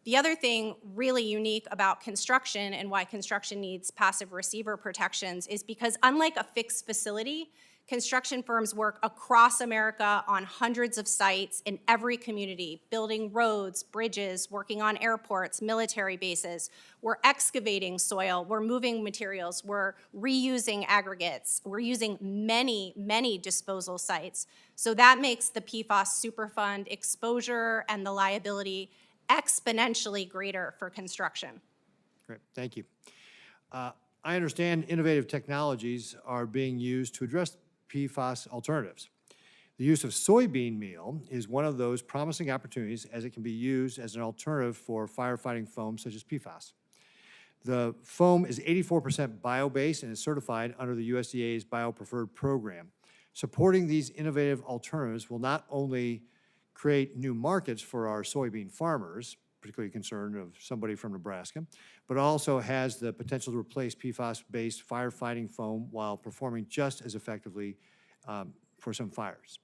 The other thing really unique about construction and why construction needs passive receiver protections is because unlike a fixed facility, construction firms work across America on hundreds of sites in every community, building roads, bridges, working on airports, military bases. We're excavating soil, we're moving materials, we're reusing aggregates, we're using many, many disposal sites. So that makes the PFAS Superfund exposure and the liability exponentially greater for construction. Great, thank you. I understand innovative technologies are being used to address PFAS alternatives. The use of soybean meal is one of those promising opportunities as it can be used as an alternative for firefighting foam such as PFAS. The foam is 84% bio-based and is certified under the USDA's BioPreferred program. Supporting these innovative alternatives will not only create new markets for our soybean farmers, particularly concerned of somebody from Nebraska, but also has the potential to replace PFAS-based firefighting foam while performing just as effectively for some fires.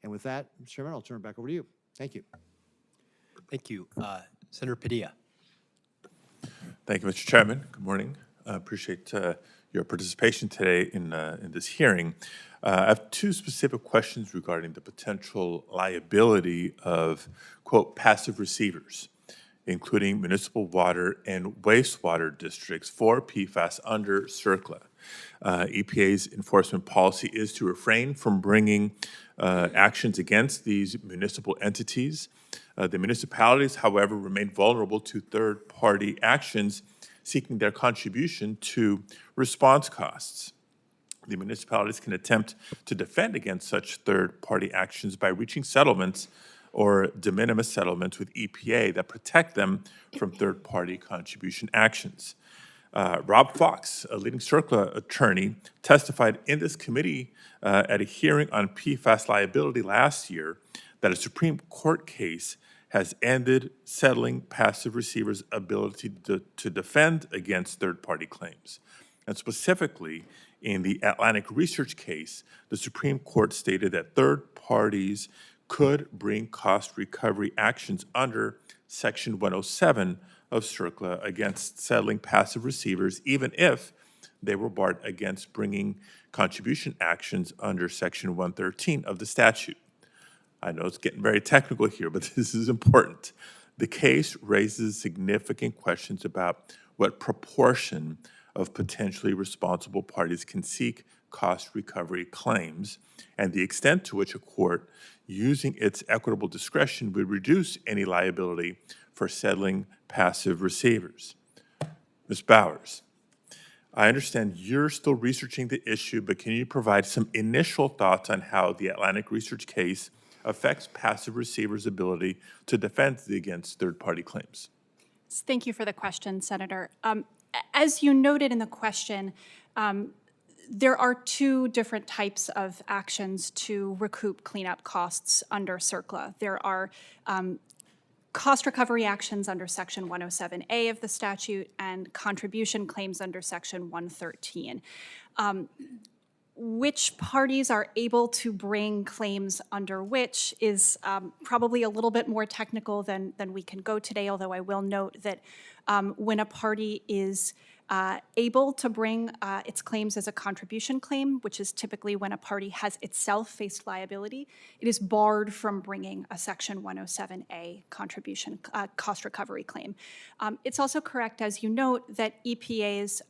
And with that, Mr. Chairman, I'll turn it back over to you. Thank you. Thank you. Senator Padilla. Thank you, Mr. Chairman. Good morning. I appreciate your participation today in this hearing. I have two specific questions regarding the potential liability of, quote, passive receivers, including municipal water and wastewater districts for PFAS under CERCLA. EPA's enforcement policy is to refrain from bringing actions against these municipal entities. The municipalities, however, remain vulnerable to third-party actions seeking their contribution to response costs. The municipalities can attempt to defend against such third-party actions by reaching settlements or de minimis settlements with EPA that protect them from third-party contribution actions. Rob Fox, a leading CERCLA attorney, testified in this committee at a hearing on PFAS liability last year that a Supreme Court case has ended settling passive receivers' ability to defend against third-party claims. And specifically, in the Atlantic Research case, the Supreme Court stated that third parties could bring cost recovery actions under Section 107 of CERCLA against settling passive receivers, even if they were barred against bringing contribution actions under Section 113 of the statute. I know it's getting very technical here, but this is important. The case raises significant questions about what proportion of potentially responsible parties can seek cost recovery claims and the extent to which a court, using its equitable discretion, would reduce any liability for settling passive receivers. Ms. Bowers, I understand you're still researching the issue, but can you provide some initial thoughts on how the Atlantic Research case affects passive receivers' ability to defend against third-party claims? Thank you for the question, Senator. As you noted in the question, there are two different types of actions to recoup cleanup costs under CERCLA. There are cost recovery actions under Section 107A of the statute and contribution claims under Section 113. Which parties are able to bring claims under which is probably a little bit more technical than we can go today, although I will note that when a party is able to bring its claims as a contribution claim, which is typically when a party has itself faced liability, it is barred from bringing a Section 107A contribution cost recovery claim. It's also correct, as you note, that EPA's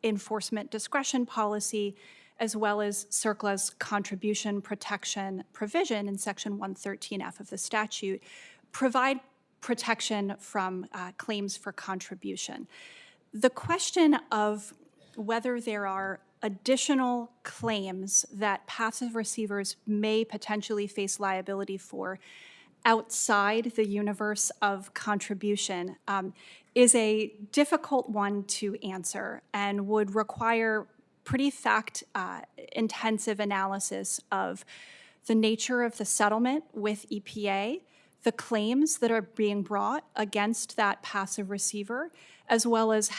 enforcement discretion policy, as well as CERCLA's contribution protection provision in Section 113F of the statute, provide protection from claims for contribution. The question of whether there are additional claims that passive receivers may potentially face liability for outside the universe of contribution is a difficult one to answer and would require pretty intensive analysis of the nature of the settlement with EPA, the claims that are being brought against that passive receiver, as well as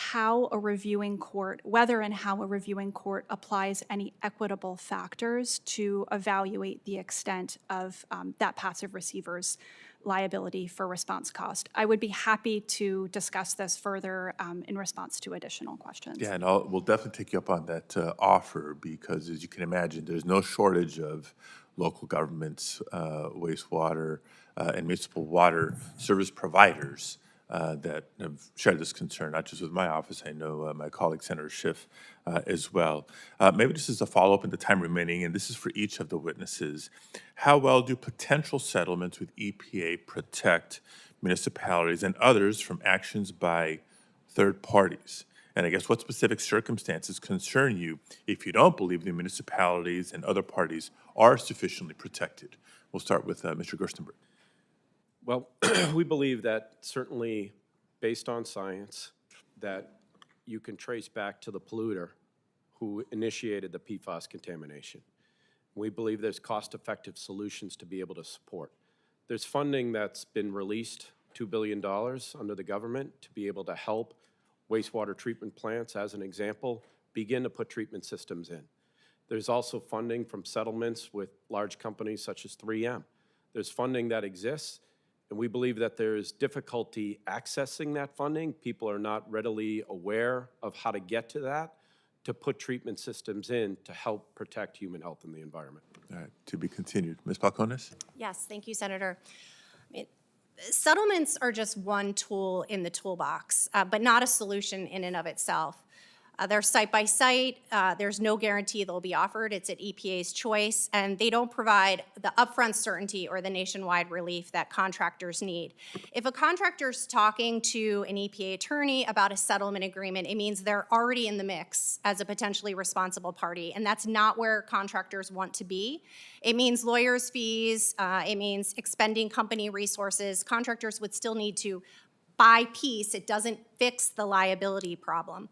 whether and how a reviewing court applies any equitable factors to evaluate the extent of that passive receiver's liability for response cost. I would be happy to discuss this further in response to additional questions. Yeah, and we'll definitely take you up on that offer because, as you can imagine, there's no shortage of local governments, wastewater, and municipal water service providers that have shared this concern, not just with my office. I know my colleague, Senator Schiff, as well. Maybe this is a follow-up in the time remaining, and this is for each of the witnesses. How well do potential settlements with EPA protect municipalities and others from actions by third parties? And I guess what specific circumstances concern you if you don't believe the municipalities and other parties are sufficiently protected? We'll start with Mr. Gerstenberg. Well, we believe that certainly based on science, that you can trace back to the polluter who initiated the PFAS contamination. We believe there's cost-effective solutions to be able to support. There's funding that's been released, $2 billion under the government to be able to help wastewater treatment plants, as an example, begin to put treatment systems in. There's also funding from settlements with large companies such as 3M. There's funding that exists, and we believe that there is difficulty accessing that funding. People are not readily aware of how to get to that, to put treatment systems in to help protect human health and the environment. All right, to be continued. Ms. Balcones? Yes, thank you, Senator. Settlements are just one tool in the toolbox, but not a solution in and of itself. They're site by site. There's no guarantee they'll be offered. It's at EPA's choice, and they don't provide the upfront certainty or the nationwide relief that contractors need. If a contractor's talking to an EPA attorney about a settlement agreement, it means they're already in the mix as a potentially responsible party, and that's not where contractors want to be. It means lawyers' fees. It means expending company resources. Contractors would still need to buy peace. It doesn't fix the liability problem.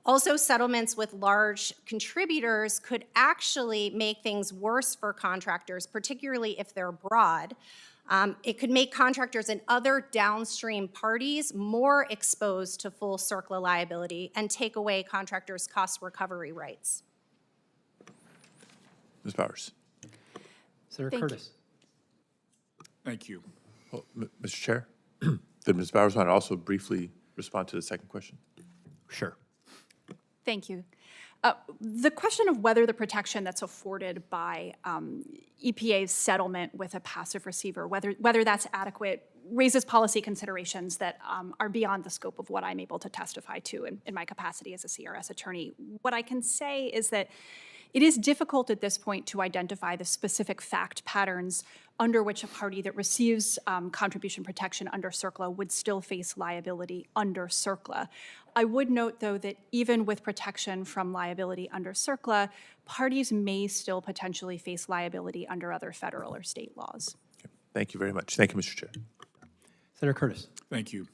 Also, settlements with large contributors could actually make things worse for contractors, particularly if they're broad. It could make contractors and other downstream parties more exposed to full CERCLA liability and take away contractors' cost recovery rights. Ms. Bowers? Senator Curtis. Thank you. Well, Mr. Chair, did Ms. Bowers want to also briefly respond to the second question? Sure. Thank you. The question of whether the protection that's afforded by EPA's settlement with a passive receiver, whether that's adequate, raises policy considerations that are beyond the scope of what I'm able to testify to in my capacity as a CRS attorney. What I can say is that it is difficult at this point to identify the specific fact patterns under which a party that receives contribution protection under CERCLA would still face liability under CERCLA. I would note, though, that even with protection from liability under CERCLA, parties may still potentially face liability under other federal or state laws. Okay. Thank you very much. Thank you, Mr. Chair. Senator Curtis. Thank you.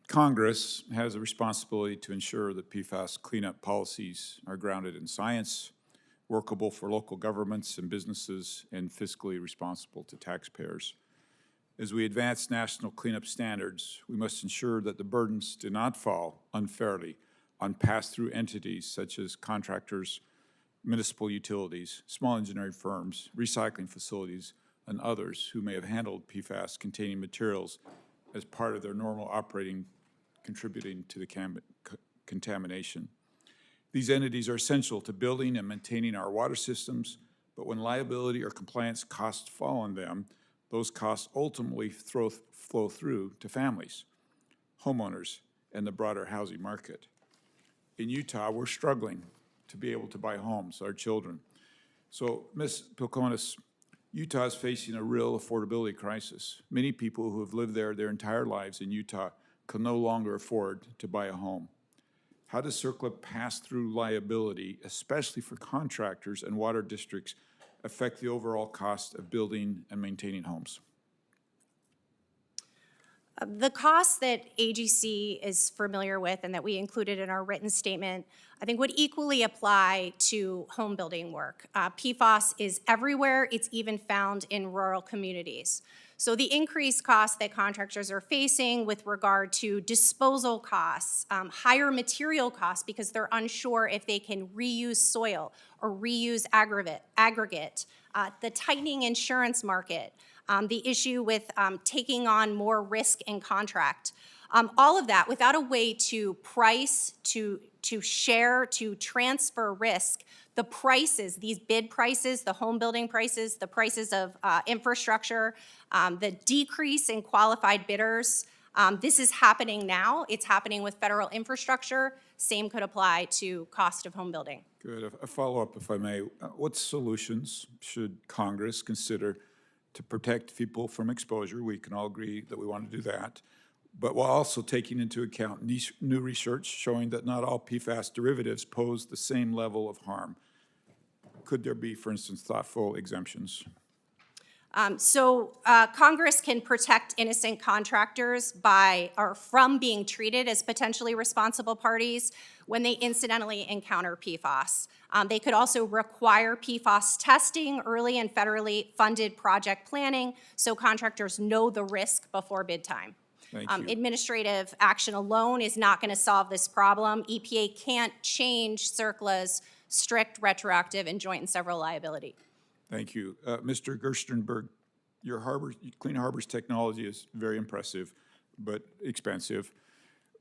Congress has a responsibility to ensure that PFAS cleanup policies are grounded in science, workable for local governments and businesses, and fiscally responsible to taxpayers. As we advance national cleanup standards, we must ensure that the burdens do not fall unfairly on pass-through entities such as contractors, municipal utilities, small engineering firms, recycling facilities, and others who may have handled PFAS-containing materials as part of their normal operating, contributing to the contamination. These entities are essential to building and maintaining our water systems, but when liability or compliance costs fall on them, those costs ultimately flow through to families, homeowners, and the broader housing market. In Utah, we're struggling to be able to buy homes, our children. So, Ms. Balcones, Utah is facing a real affordability crisis. Many people who have lived there their entire lives in Utah can no longer afford to buy a home. How does CERCLA pass-through liability, especially for contractors and water districts, affect the overall cost of building and maintaining homes? The costs that AGC is familiar with and that we included in our written statement, I think would equally apply to home building work. PFAS is everywhere. It's even found in rural communities. So the increased costs that contractors are facing with regard to disposal costs, higher material costs because they're unsure if they can reuse soil or reuse aggregate, the tightening insurance market, the issue with taking on more risk in contract. All of that without a way to price, to share, to transfer risk. The prices, these bid prices, the home building prices, the prices of infrastructure, the decrease in qualified bidders, this is happening now. It's happening with federal infrastructure. Same could apply to cost of home building. Good. A follow-up, if I may. What solutions should Congress consider to protect people from exposure? We can all agree that we want to do that, but while also taking into account new research showing that not all PFAS derivatives pose the same level of harm. Could there be, for instance, thoughtful exemptions? Congress can protect innocent contractors from being treated as potentially responsible parties when they incidentally encounter PFAS. They could also require PFAS testing early in federally funded project planning so contractors know the risk before bid time. Thank you. Administrative action alone is not going to solve this problem. EPA can't change CERCLA's strict retroactive and joint and several liability. Thank you. Mr. Gerstenberg, your Clean Harbors technology is very impressive, but expensive.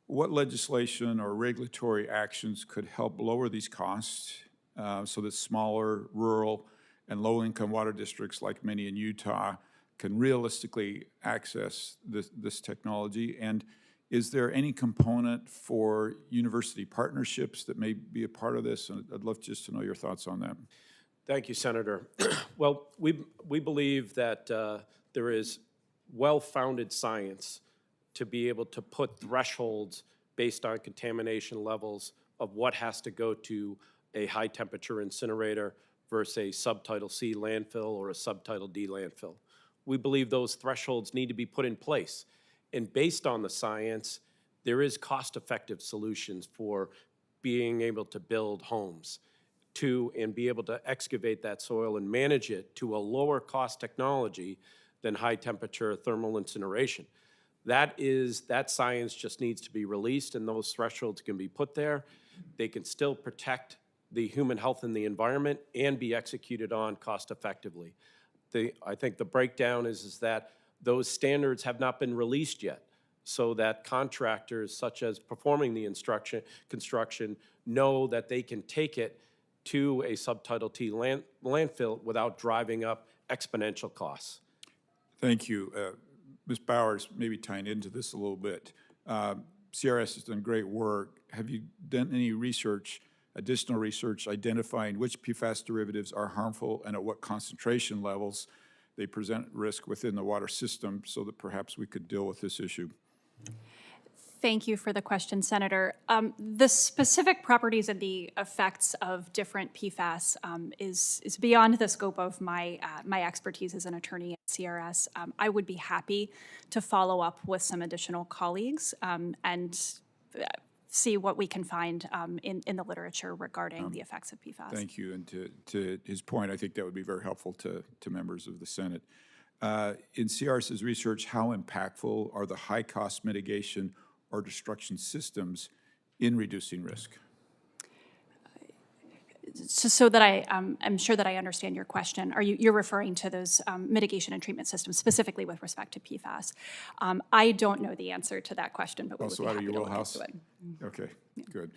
What legislation or regulatory actions could help lower these costs so that smaller, rural, and low-income water districts like many in Utah can realistically access this technology? And is there any component for university partnerships that may be a part of this? And I'd love just to know your thoughts on that. Thank you, Senator. Well, we believe that there is well-founded science to be able to put thresholds based on contamination levels of what has to go to a high-temperature incinerator versus a subtitle C landfill or a subtitle D landfill. We believe those thresholds need to be put in place. And based on the science, there is cost-effective solutions for being able to build homes and be able to excavate that soil and manage it to a lower cost technology than high-temperature thermal incineration. That science just needs to be released, and those thresholds can be put there. They can still protect the human health and the environment and be executed on cost-effectively. I think the breakdown is that those standards have not been released yet, so that contractors, such as performing the construction, know that they can take it to a subtitle T landfill without driving up exponential costs. Thank you. Ms. Bowers, maybe tying into this a little bit. CRS has done great work. Have you done any research, additional research, identifying which PFAS derivatives are harmful and at what concentration levels they present risk within the water system so that perhaps we could deal with this issue? Thank you for the question, Senator. The specific properties and the effects of different PFAS is beyond the scope of my expertise as an attorney at CRS. I would be happy to follow up with some additional colleagues and see what we can find in the literature regarding the effects of PFAS. Thank you. And to his point, I think that would be very helpful to members of the Senate. In CRS's research, how impactful are the high-cost mitigation or destruction systems in reducing risk? So that I'm sure that I understand your question. You're referring to those mitigation and treatment systems specifically with respect to PFAS? I don't know the answer to that question, but we would be happy to look into it. Okay, good.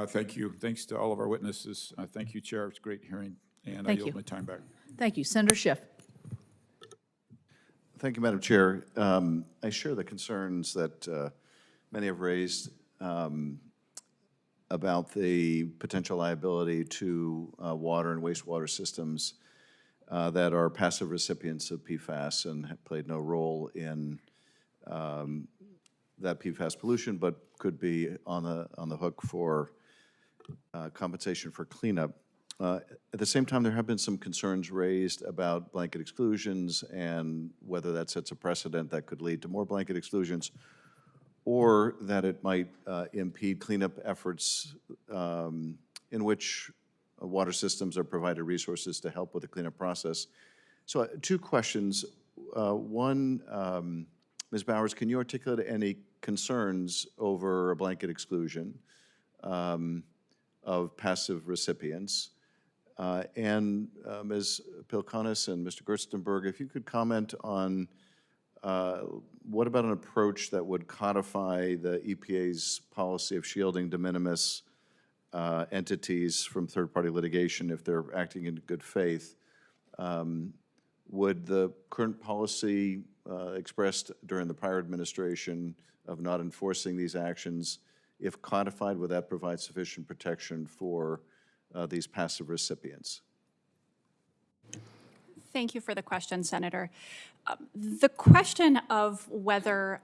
Thank you. Thanks to all of our witnesses. Thank you, Chair. It's a great hearing, and I yield my time back. Thank you. Senator Schiff. Thank you, Madam Chair. I share the concerns that many have raised about the potential liability to water and wastewater systems that are passive recipients of PFAS and have played no role in that PFAS pollution, but could be on the hook for compensation for cleanup. At the same time, there have been some concerns raised about blanket exclusions and whether that sets a precedent that could lead to more blanket exclusions, or that it might impede cleanup efforts in which water systems are provided resources to help with the cleanup process. So two questions. One, Ms. Bowers, can you articulate any concerns over a blanket exclusion of passive recipients? And Ms. Pilkonis and Mr. Gerstenberg, if you could comment on what about an approach that would codify the EPA's policy of shielding de minimis entities from third-party litigation if they're acting in good faith? Would the current policy expressed during the prior administration of not enforcing these actions, if codified, would that provide sufficient protection for these passive recipients? Thank you for the question, Senator. The question of whether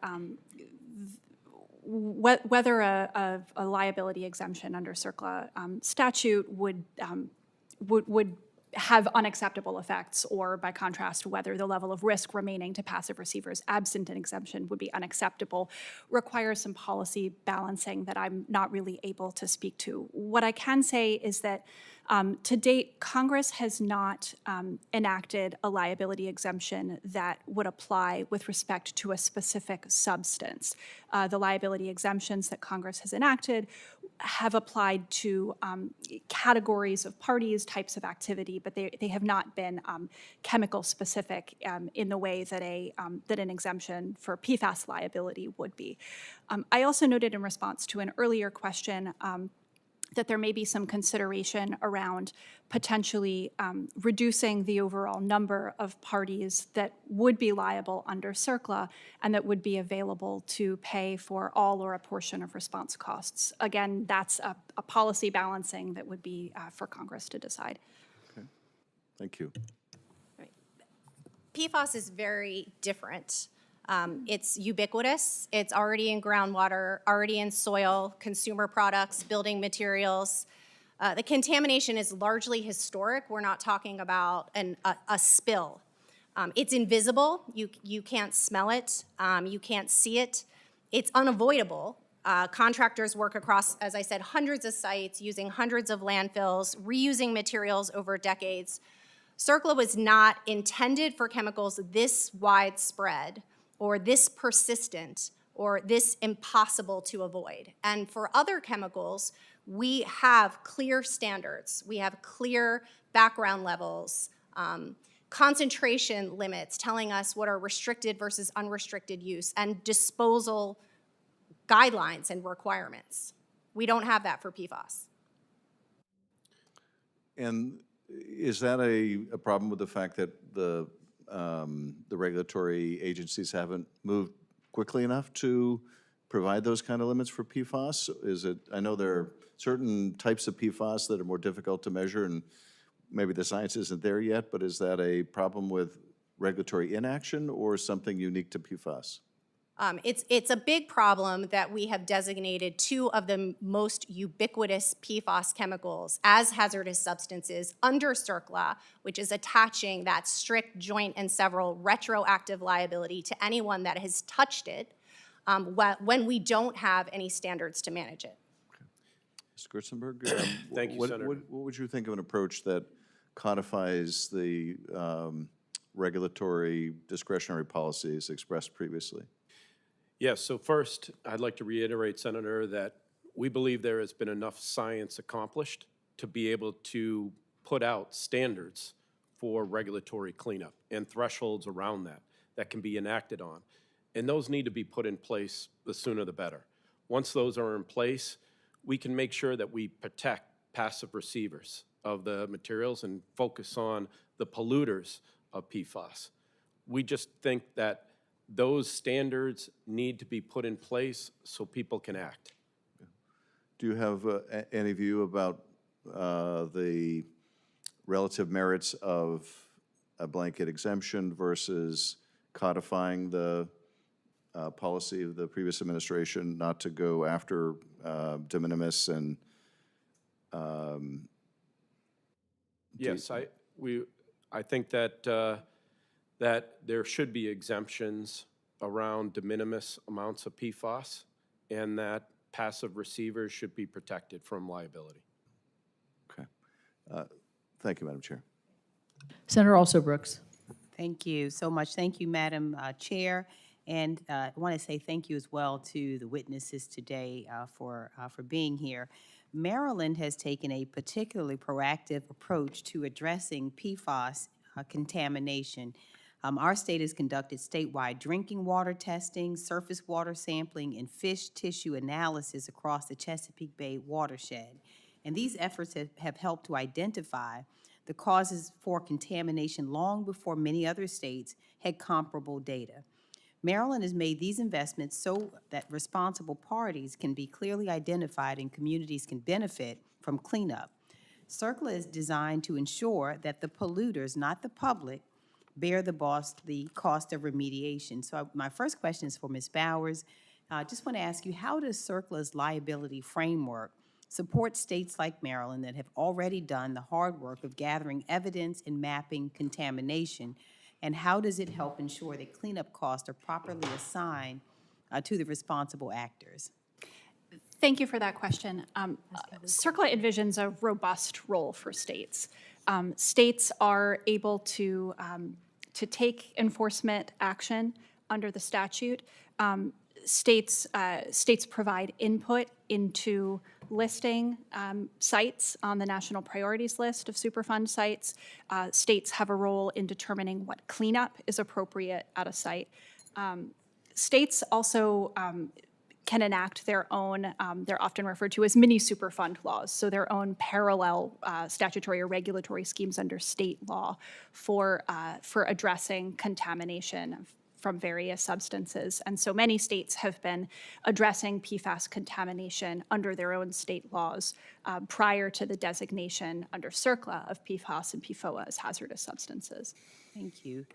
whether a liability exemption under CERCLA statute would have unacceptable effects, or by contrast, whether the level of risk remaining to passive receivers absent an exemption would be unacceptable, requires some policy balancing that I'm not really able to speak to. What I can say is that to date, Congress has not enacted a liability exemption that would apply with respect to a specific substance. The liability exemptions that Congress has enacted have applied to categories of parties, types of activity, but they have not been chemical specific in the way that that an exemption for PFAS liability would be. I also noted in response to an earlier question that there may be some consideration around potentially reducing the overall number of parties that would be liable under CERCLA and that would be available to pay for all or a portion of response costs. Again, that's a policy balancing that would be for Congress to decide. Okay, thank you. PFAS is very different. It's ubiquitous. It's already in groundwater, already in soil, consumer products, building materials. The contamination is largely historic. We're not talking about a spill. It's invisible. You can't smell it. You can't see it. It's unavoidable. Contractors work across, as I said, hundreds of sites, using hundreds of landfills, reusing materials over decades. CERCLA was not intended for chemicals this widespread or this persistent, or this impossible to avoid. And for other chemicals, we have clear standards. We have clear background levels, concentration limits telling us what are restricted versus unrestricted use, and disposal guidelines and requirements. We don't have that for PFAS. And is that a problem with the fact that the regulatory agencies haven't moved quickly enough to provide those kind of limits for PFAS? Is it, I know there are certain types of PFAS that are more difficult to measure and maybe the science isn't there yet, but is that a problem with regulatory inaction or something unique to PFAS? It's a big problem that we have designated two of the most ubiquitous PFAS chemicals as hazardous substances under CERCLA, which is attaching that strict joint and several retroactive liability to anyone that has touched it when we don't have any standards to manage it. Okay. Mr. Gerstenberg, Thank you, Senator. What would you think of an approach that codifies the regulatory discretionary policies expressed previously? Yes, so first, I'd like to reiterate, Senator, that we believe there has been enough science accomplished to be able to put out standards for regulatory cleanup and thresholds around that can be enacted on. And those need to be put in place the sooner the better. Once those are in place, we can make sure that we protect passive receivers of the materials and focus on the polluters of PFAS. We just think that those standards need to be put in place so people can act. Do you have any view about the relative merits of a blanket exemption versus codifying the policy of the previous administration not to go after de minimis and Yes, I think that, that there should be exemptions around de minimis amounts of PFAS, and that passive receivers should be protected from liability. Okay. Thank you, Madam Chair. Senator Also Brooks. Thank you so much. Thank you, Madam Chair. And I want to say thank you as well to the witnesses today for being here. Maryland has taken a particularly proactive approach to addressing PFAS contamination. Our state has conducted statewide drinking water testing, surface water sampling, and fish tissue analysis across the Chesapeake Bay watershed. And these efforts have helped to identify the causes for contamination long before many other states had comparable data. Maryland has made these investments so that responsible parties can be clearly identified and communities can benefit from cleanup. CERCLA is designed to ensure that the polluters, not the public, bear the cost of remediation. So my first question is for Ms. Bowers. I just want to ask you, how does CERCLA's liability framework support states like Maryland that have already done the hard work of gathering evidence and mapping contamination? And how does it help ensure that cleanup costs are properly assigned to the responsible actors? Thank you for that question. CERCLA envisions a robust role for states. States are able to take enforcement action under the statute. States provide input into listing sites on the national priorities list of Superfund sites. States have a role in determining what cleanup is appropriate at a site. States also can enact their own, they're often referred to as mini Superfund laws, so their own parallel statutory or regulatory schemes under state law for addressing contamination from various substances. And so many states have been addressing PFAS contamination under their own state laws prior to the designation under CERCLA of PFAS and PFOA as hazardous substances. Thank you.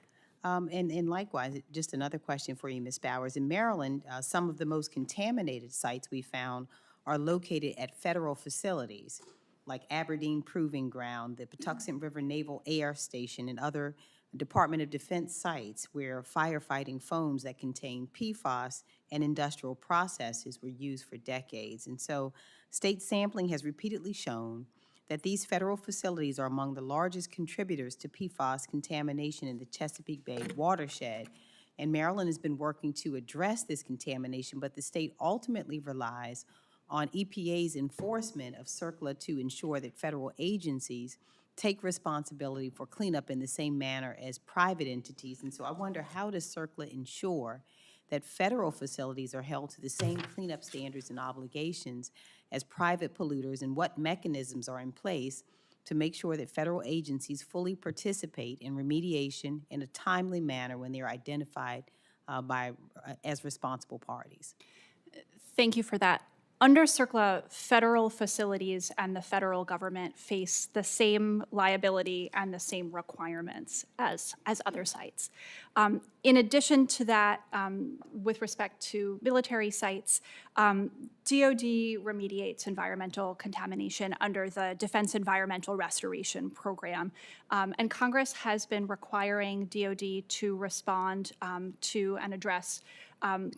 And likewise, just another question for you, Ms. Bowers. In Maryland, some of the most contaminated sites we found are located at federal facilities like Aberdeen Proving Ground, the Patuxent River Naval Air Station, and other Department of Defense sites where firefighting foams that contain PFAS and industrial processes were used for decades. And so state sampling has repeatedly shown that these federal facilities are among the largest contributors to PFAS contamination in the Chesapeake Bay watershed. And Maryland has been working to address this contamination, but the state ultimately relies on EPA's enforcement of CERCLA to ensure that federal agencies take responsibility for cleanup in the same manner as private entities. And so I wonder, how does CERCLA ensure that federal facilities are held to the same cleanup standards and obligations as private polluters, and what mechanisms are in place to make sure that federal agencies fully participate in remediation in a timely manner when they're identified as responsible parties? Thank you for that. Under CERCLA, federal facilities and the federal government face the same liability and the same requirements as other sites. In addition to that, with respect to military sites, DoD remediates environmental contamination under the Defense Environmental Restoration Program. And Congress has been requiring DoD to respond to and address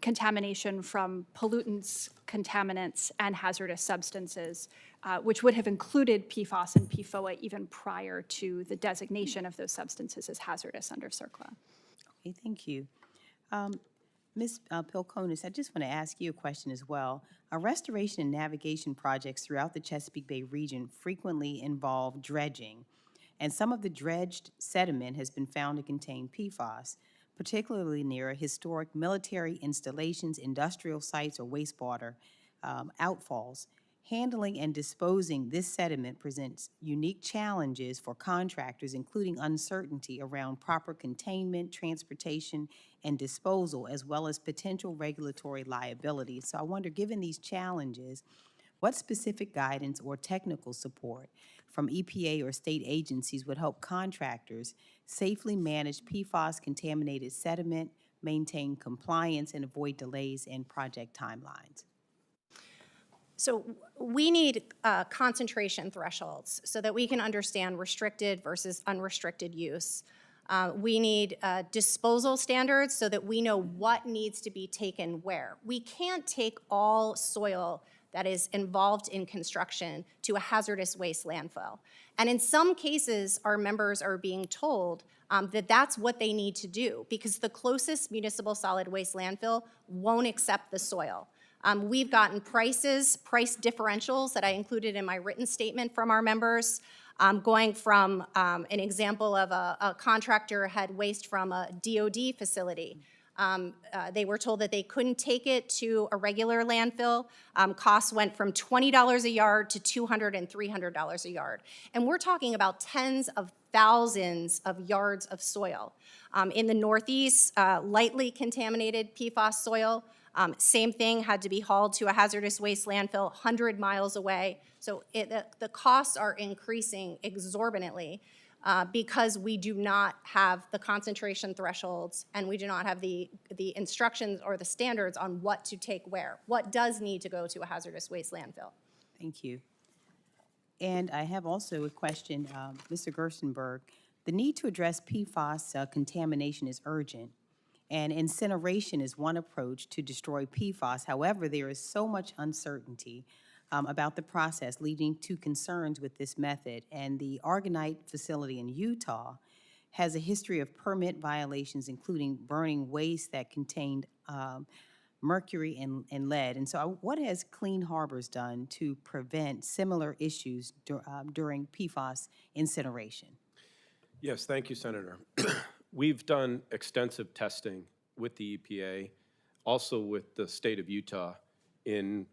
contamination from pollutants, contaminants, and hazardous substances, which would have included PFAS and PFOA even prior to the designation of those substances as hazardous under CERCLA. Okay, thank you. Ms. Pilconis, I just want to ask you a question as well. Our restoration and navigation projects throughout the Chesapeake Bay region frequently involve dredging, and some of the dredged sediment has been found to contain PFAS, particularly near historic military installations, industrial sites, or wastewater outfalls. Handling and disposing this sediment presents unique challenges for contractors, including uncertainty around proper containment, transportation, and disposal, as well as potential regulatory liability. So I wonder, given these challenges, what specific guidance or technical support from EPA or state agencies would help contractors safely manage PFAS-contaminated sediment, maintain compliance, and avoid delays in project timelines? So we need concentration thresholds so that we can understand restricted versus unrestricted use. We need disposal standards so that we know what needs to be taken where. We can't take all soil that is involved in construction to a hazardous waste landfill. And in some cases, our members are being told that that's what they need to do because the closest municipal solid waste landfill won't accept the soil. We've gotten price differentials that I included in my written statement from our members, going from an example of a contractor had waste from a DOD facility. They were told that they couldn't take it to a regular landfill. Costs went from $20 a yard to $200 and $300 a yard. And we're talking about tens of thousands of yards of soil. In the Northeast, lightly contaminated PFAS soil, same thing, had to be hauled to a hazardous waste landfill 100 miles away. So the costs are increasing exorbitantly because we do not have the concentration thresholds and we do not have the instructions or the standards on what to take where. What does need to go to a hazardous waste landfill? Thank you. And I have also a question, Mr. Gerstenberg. The need to address PFAS contamination is urgent, and incineration is one approach to destroy PFAS. However, there is so much uncertainty about the process, leading to concerns with this method. And the Argonite facility in Utah has a history of permit violations, including burning waste that contained mercury and lead. And so what has Clean Harbors done to prevent similar issues during PFAS incineration? Yes, thank you, Senator. We've done extensive testing with the EPA, also with the state of Utah, in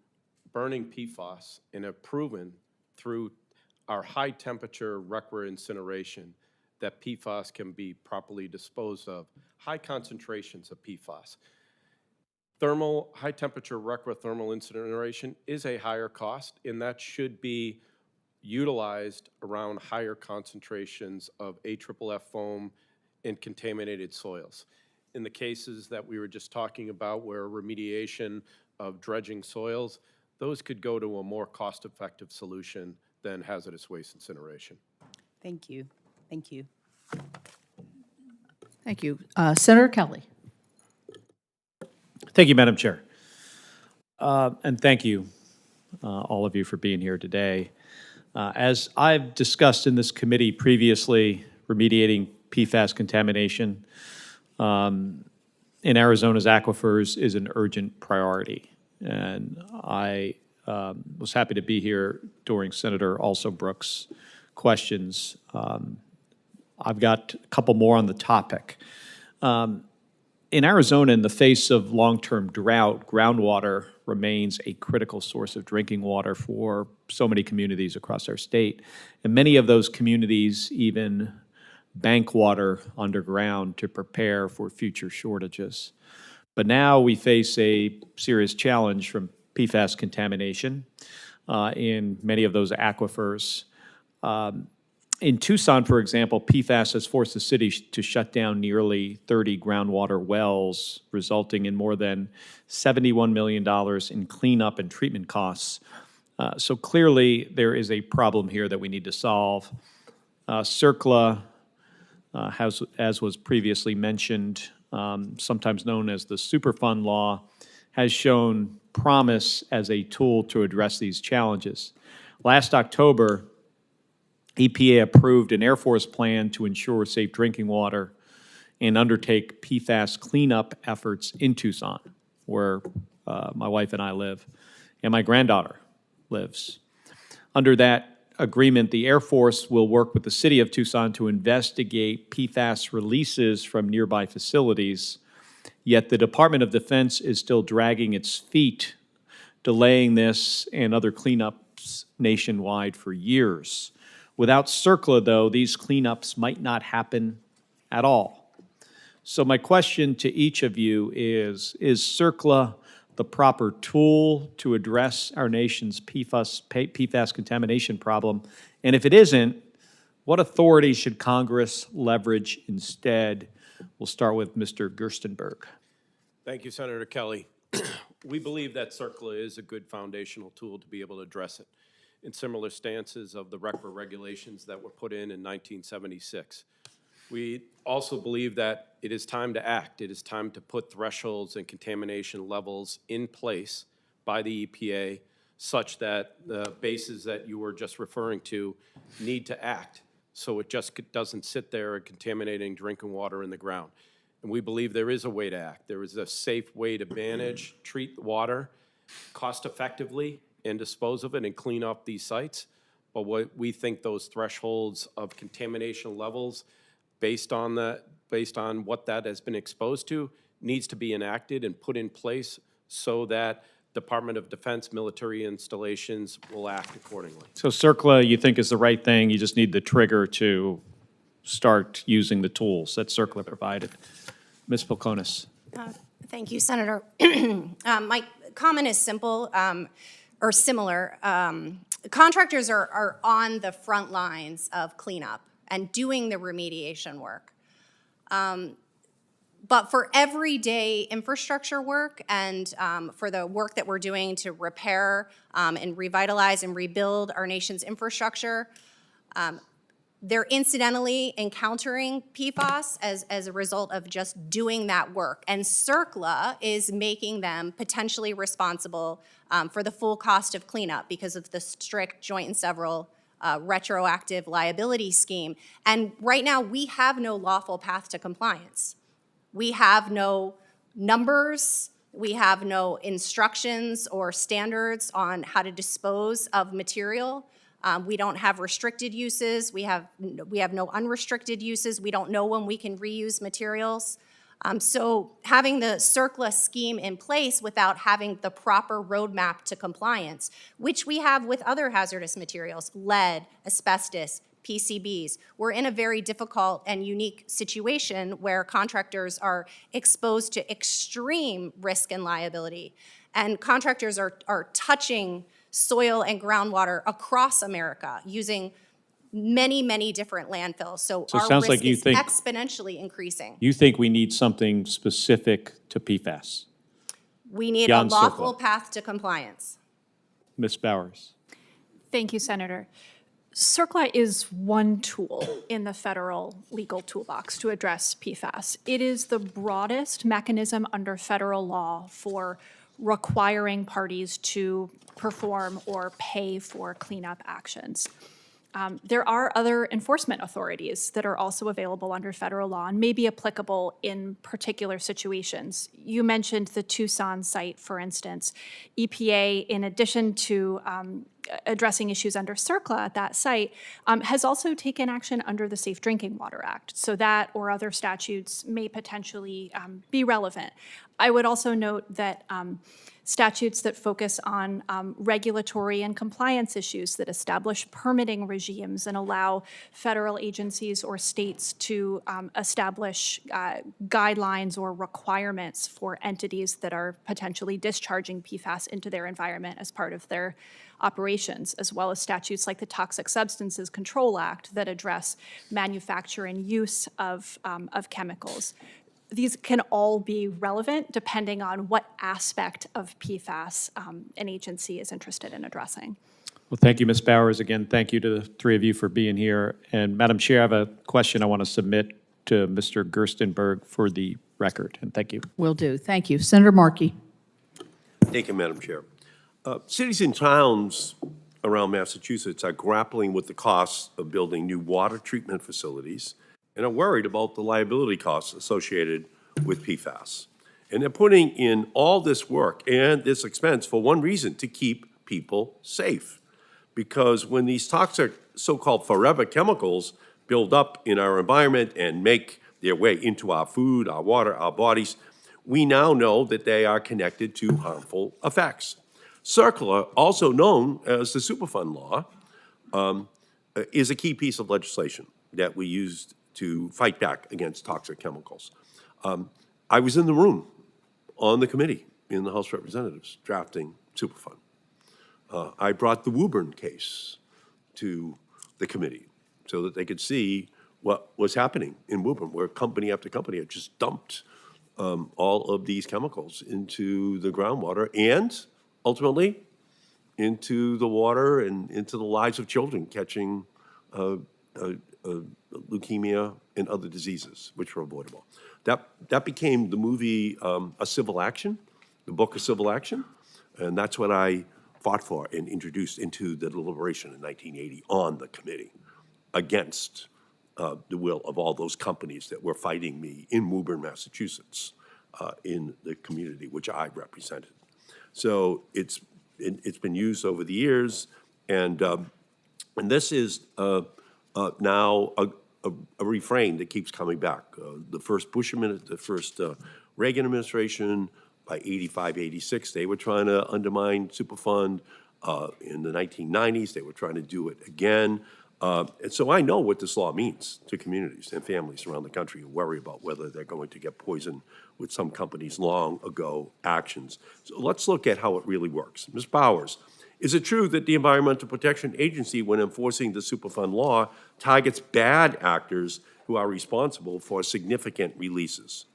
burning PFAS, and have proven through our high-temperature RCRA incineration that PFAS can be properly disposed of, high concentrations of PFAS. High-temperature RCRA thermal incineration is a higher cost, and that should be utilized around higher concentrations of AFFF foam in contaminated soils. In the cases that we were just talking about where remediation of dredging soils, those could go to a more cost-effective solution than hazardous waste incineration. Thank you. Thank you. Thank you. Senator Kelly. Thank you, Madam Chair. And thank you, all of you, for being here today. As I've discussed in this committee previously, remediating PFAS contamination in Arizona's aquifers is an urgent priority. And I was happy to be here during Senator Alsobrooks' questions. I've got a couple more on the topic. In Arizona, in the face of long-term drought, groundwater remains a critical source of drinking water for so many communities across our state. And many of those communities even bank water underground to prepare for future shortages. But now we face a serious challenge from PFAS contamination in many of those aquifers. In Tucson, for example, PFAS has forced the city to shut down nearly 30 groundwater wells, resulting in more than $71 million in cleanup and treatment costs. So clearly, there is a problem here that we need to solve. CERCLA, as was previously mentioned, sometimes known as the Superfund law, has shown promise as a tool to address these challenges. Last October, EPA approved an Air Force plan to ensure safe drinking water and undertake PFAS cleanup efforts in Tucson, where my wife and I live, and my granddaughter lives. Under that agreement, the Air Force will work with the city of Tucson to investigate PFAS releases from nearby facilities, yet the Department of Defense is still dragging its feet, delaying this and other cleanups nationwide for years. Without CERCLA, though, these cleanups might not happen at all. So my question to each of you is CERCLA the proper tool to address our nation's PFAS contamination problem? And if it isn't, what authority should Congress leverage instead? We'll start with Mr. Gerstenberg. Thank you, Senator Kelly. We believe that CERCLA is a good foundational tool to be able to address it in similar stances of the RECRA regulations that were put in 1976. We also believe that it is time to act. It is time to put thresholds and contamination levels in place by the EPA such that the bases that you were just referring to need to act, so it just doesn't sit there and contaminating drinking water in the ground. And we believe there is a way to act. There is a safe way to manage, treat the water cost effectively and dispose of it and clean up these sites. But what we think those thresholds of contamination levels based on what that has been exposed to needs to be enacted and put in place so that Department of Defense military installations will act accordingly. So CERCLA, you think is the right thing, you just need the trigger to start using the tools that CERCLA provided. Ms. Polkonis. Thank you, Senator. My comment is simple, or similar. Contractors are on the front lines of cleanup and doing the remediation work. But for everyday infrastructure work and for the work that we're doing to repair and revitalize and rebuild our nation's infrastructure, they're incidentally encountering PFAS as a result of just doing that work. And CERCLA is making them potentially responsible for the full cost of cleanup because of the strict joint and several retroactive liability scheme. And right now, we have no lawful path to compliance. We have no numbers, we have no instructions or standards on how to dispose of material. We don't have restricted uses, we have no unrestricted uses, we don't know when we can reuse materials. So having the CERCLA scheme in place without having the proper roadmap to compliance, which we have with other hazardous materials, lead, asbestos, PCBs, we're in a very difficult and unique situation where contractors are exposed to extreme risk and liability. And contractors are touching soil and groundwater across America using many, many different landfills. So So it our sounds risk like you is think- exponentially increasing. You think we need something specific to PFAS? We need a Beyond lawful CERCLA. path to compliance. Ms. Bowers. Thank you, Senator. CERCLA is one tool in the federal legal toolbox to address PFAS. It is the broadest mechanism under federal law for requiring parties to perform or pay for cleanup actions. There are other enforcement authorities that are also available under federal law and may be applicable in particular situations. You mentioned the Tucson site, for instance. EPA, in addition to addressing issues under CERCLA at that site, has also taken action under the Safe Drinking Water Act. So that or other statutes may potentially be relevant. I would also note that statutes that focus on regulatory and compliance issues that establish permitting regimes and allow federal agencies or states to establish guidelines or requirements for entities that are potentially discharging PFAS into their environment as part of their operations, as well as statutes like the Toxic Substances Control Act that address manufacture and use of chemicals. These can all be relevant depending on what aspect of PFAS an agency is interested in addressing. Well, thank you, Ms. Bowers. Again, thank you to the three of you for being here. And Madam Chair, I have a question I want to submit to Mr. Gerstenberg for the record, and thank you. Will do. Thank you. Senator Markey. Thank you, Madam Chair. Cities and towns around Massachusetts are grappling with the costs of building new water treatment facilities and are worried about the liability costs associated with PFAS. And they're putting in all this work and this expense for one reason, to keep people safe. Because when these toxic so-called forever chemicals build up in our environment and make their way into our food, our water, our bodies, we now know that they are connected to harmful effects. CERCLA, also known as the Superfund Law, is a key piece of legislation that we used to fight back against toxic chemicals. I was in the room on the committee in the House of Representatives drafting Superfund. I brought the Woburn case to the committee so that they could see what was happening in Woburn, where company after company had just dumped all of these chemicals into the groundwater and ultimately into the water and into the lives of children catching leukemia and other diseases, which are avoidable. That became the movie A Civil Action, the book A Civil Action, and that's what I fought for and introduced into the deliberation in 1980 on the committee against the will of all those companies that were fighting me in Woburn, Massachusetts, in the community which I represented. So it's been used over the years, and this is now a refrain that keeps coming back. The first Reagan administration, by 85, 86, they were trying to undermine Superfund. In the 1990s, they were trying to do it again. And so I know what this law means to communities and families around the country who worry about whether they're going to get poisoned with some companies' long ago actions. So let's look at how it really works. Ms. Bowers, is it true that the Environmental Protection Agency, when enforcing the Superfund law, targets bad actors who are responsible for significant releases?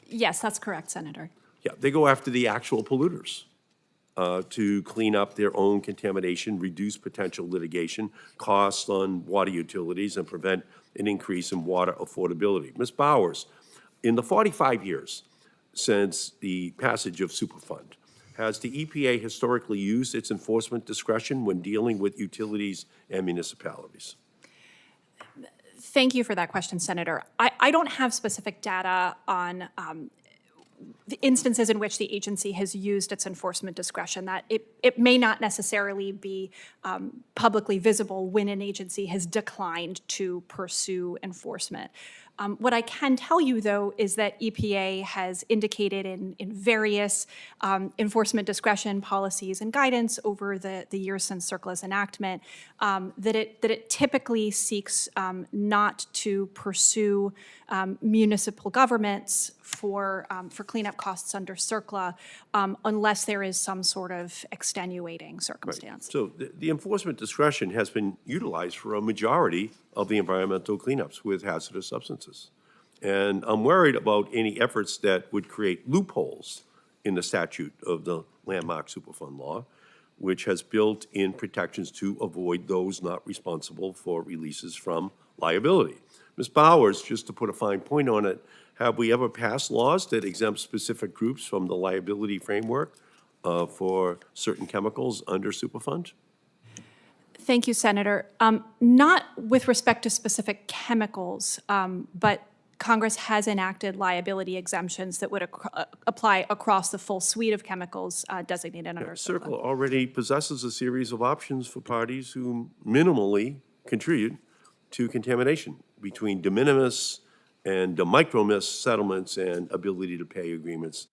Yes, that's correct, Senator. Yeah, they go after the actual polluters to clean up their own contamination, reduce potential litigation, costs on water utilities, and prevent an increase in water affordability. Ms. Bowers, in the 45 years since the passage of Superfund, has the EPA historically used its enforcement discretion when dealing with utilities and municipalities? Thank you for that question, Senator. I don't have specific data on the instances in which the agency has used its enforcement discretion. That it may not necessarily be publicly visible when an agency has declined to pursue enforcement. What I can tell you, though, is that EPA has indicated in various enforcement discretion policies and guidance over the years since CERCLA's enactment that it typically seeks not to pursue municipal governments for cleanup costs under CERCLA unless there is some sort of extenuating circumstance. Right. So the enforcement discretion has been utilized for a majority of the environmental cleanups with hazardous substances. And I'm worried about any efforts that would create loopholes in the statute of the landmark Superfund law, which has built-in protections to avoid those not responsible for releases from liability. Ms. Bowers, just to put a fine point on it, have we ever passed laws that exempt specific groups from the liability framework for certain chemicals under Superfund? Thank you, Senator. Not with respect to specific chemicals, but Congress has enacted liability exemptions that would apply across the full suite of chemicals designated under CERCLA. CERCLA already possesses a series of options for parties who minimally contribute to contamination between de minimis and de micromis settlements and ability to pay agreements.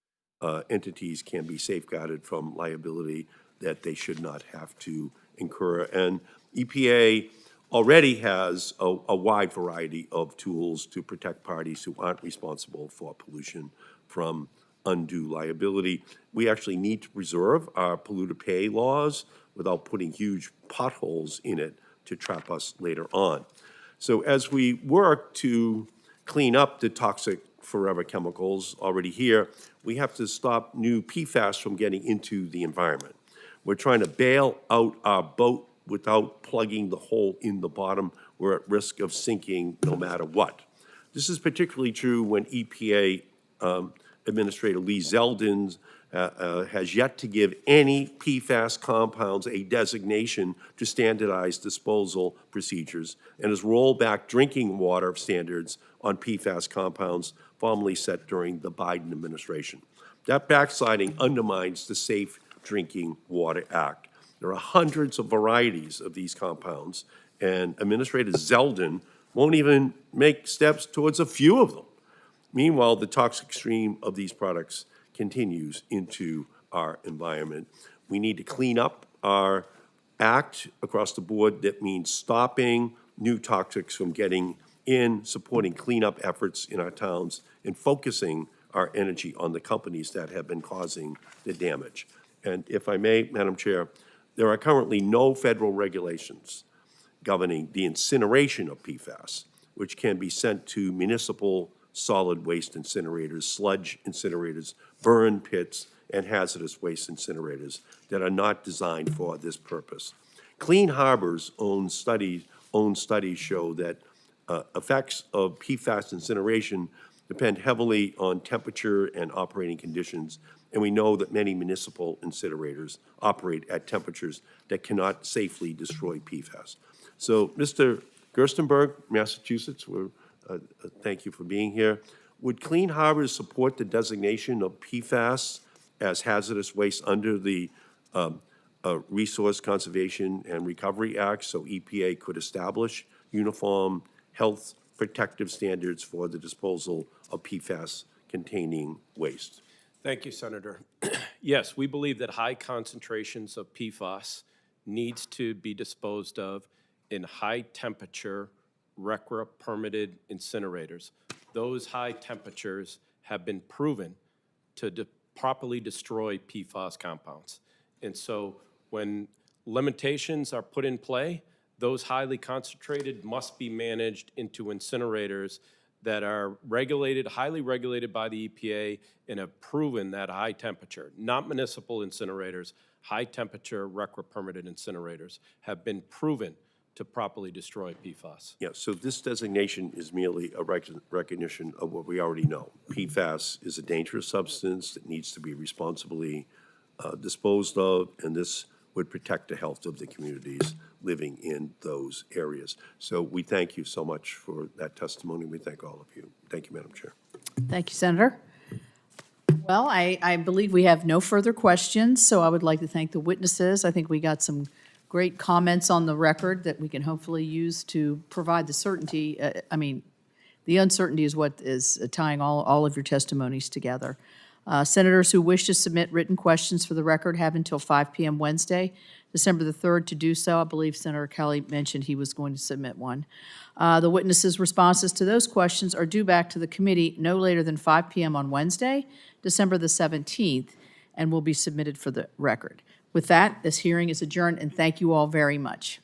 Entities can be safeguarded from liability that they should not have to incur. And EPA already has a wide variety of tools to protect parties who aren't responsible for pollution from undue liability. We actually need to preserve our polluter pay laws without putting huge potholes in it to trap us later on. So as we work to clean up the toxic forever chemicals already here, we have to stop new PFAS from getting into the environment. We're trying to bail out our boat without plugging the hole in the bottom. We're at risk of sinking no matter what. This is particularly true when EPA Administrator Lee Zeldin has yet to give any PFAS compounds a designation to standardized disposal procedures and has rolled back drinking water standards on PFAS compounds formerly set during the Biden administration. That backsliding undermines the Safe Drinking Water Act. There are hundreds of varieties of these compounds, and Administrator Zeldin won't even make steps towards a few of them. Meanwhile, the toxic stream of these products continues into our environment. We need to clean up our act across the board. That means stopping new toxics from getting in, supporting cleanup efforts in our towns, and focusing our energy on the companies that have been causing the damage. And if I may, Madam Chair, there are currently no federal regulations governing the incineration of PFAS, which can be sent to municipal solid waste incinerators, sludge incinerators, burn pits, and hazardous waste incinerators that are not designed for this purpose. Clean Harbors' own studies show that effects of PFAS incineration depend heavily on temperature and operating conditions, and we know that many municipal incinerators operate at temperatures that cannot safely destroy PFAS. So, Mr. Gerstenberg, Massachusetts, thank you for being here. Would Clean Harbors support the designation of PFAS as hazardous waste under the Resource Conservation and Recovery Act, so EPA could establish uniform health protective standards for the disposal of PFAS-containing waste? Thank you, Senator. Yes, we believe that high concentrations of PFAS needs to be disposed of in high-temperature, RCRA-permitted incinerators. Those high temperatures have been proven to properly destroy PFAS compounds. And so when limitations are put in play, those highly concentrated must be managed into incinerators that are regulated, highly regulated by the EPA, and have proven that high temperature, not municipal incinerators, high temperature RCRA-permitted incinerators have been proven to properly destroy PFAS. Yeah, so this designation is merely a recognition of what we already know. PFAS is a dangerous substance that needs to be responsibly disposed of, and this would protect the health of the communities living in those areas. So we thank you so much for that testimony. We thank all of you. Thank you, Madam Chair. Thank you, Senator. Well, I believe we have no further questions, so I would like to thank the witnesses. I think we got some great comments on the record that we can hopefully use to provide the certainty. The uncertainty is what is tying all of your testimonies together. Senators who wish to submit written questions for the record have until 5 p.m. Wednesday, December the 3rd, to do so. I believe Senator Kelly mentioned he was going to submit one. The witnesses' responses to those questions are due back to the committee no later than 5 p.m. on Wednesday, December the 17th, and will be submitted for the record. With that, this hearing is adjourned, and thank you all very much.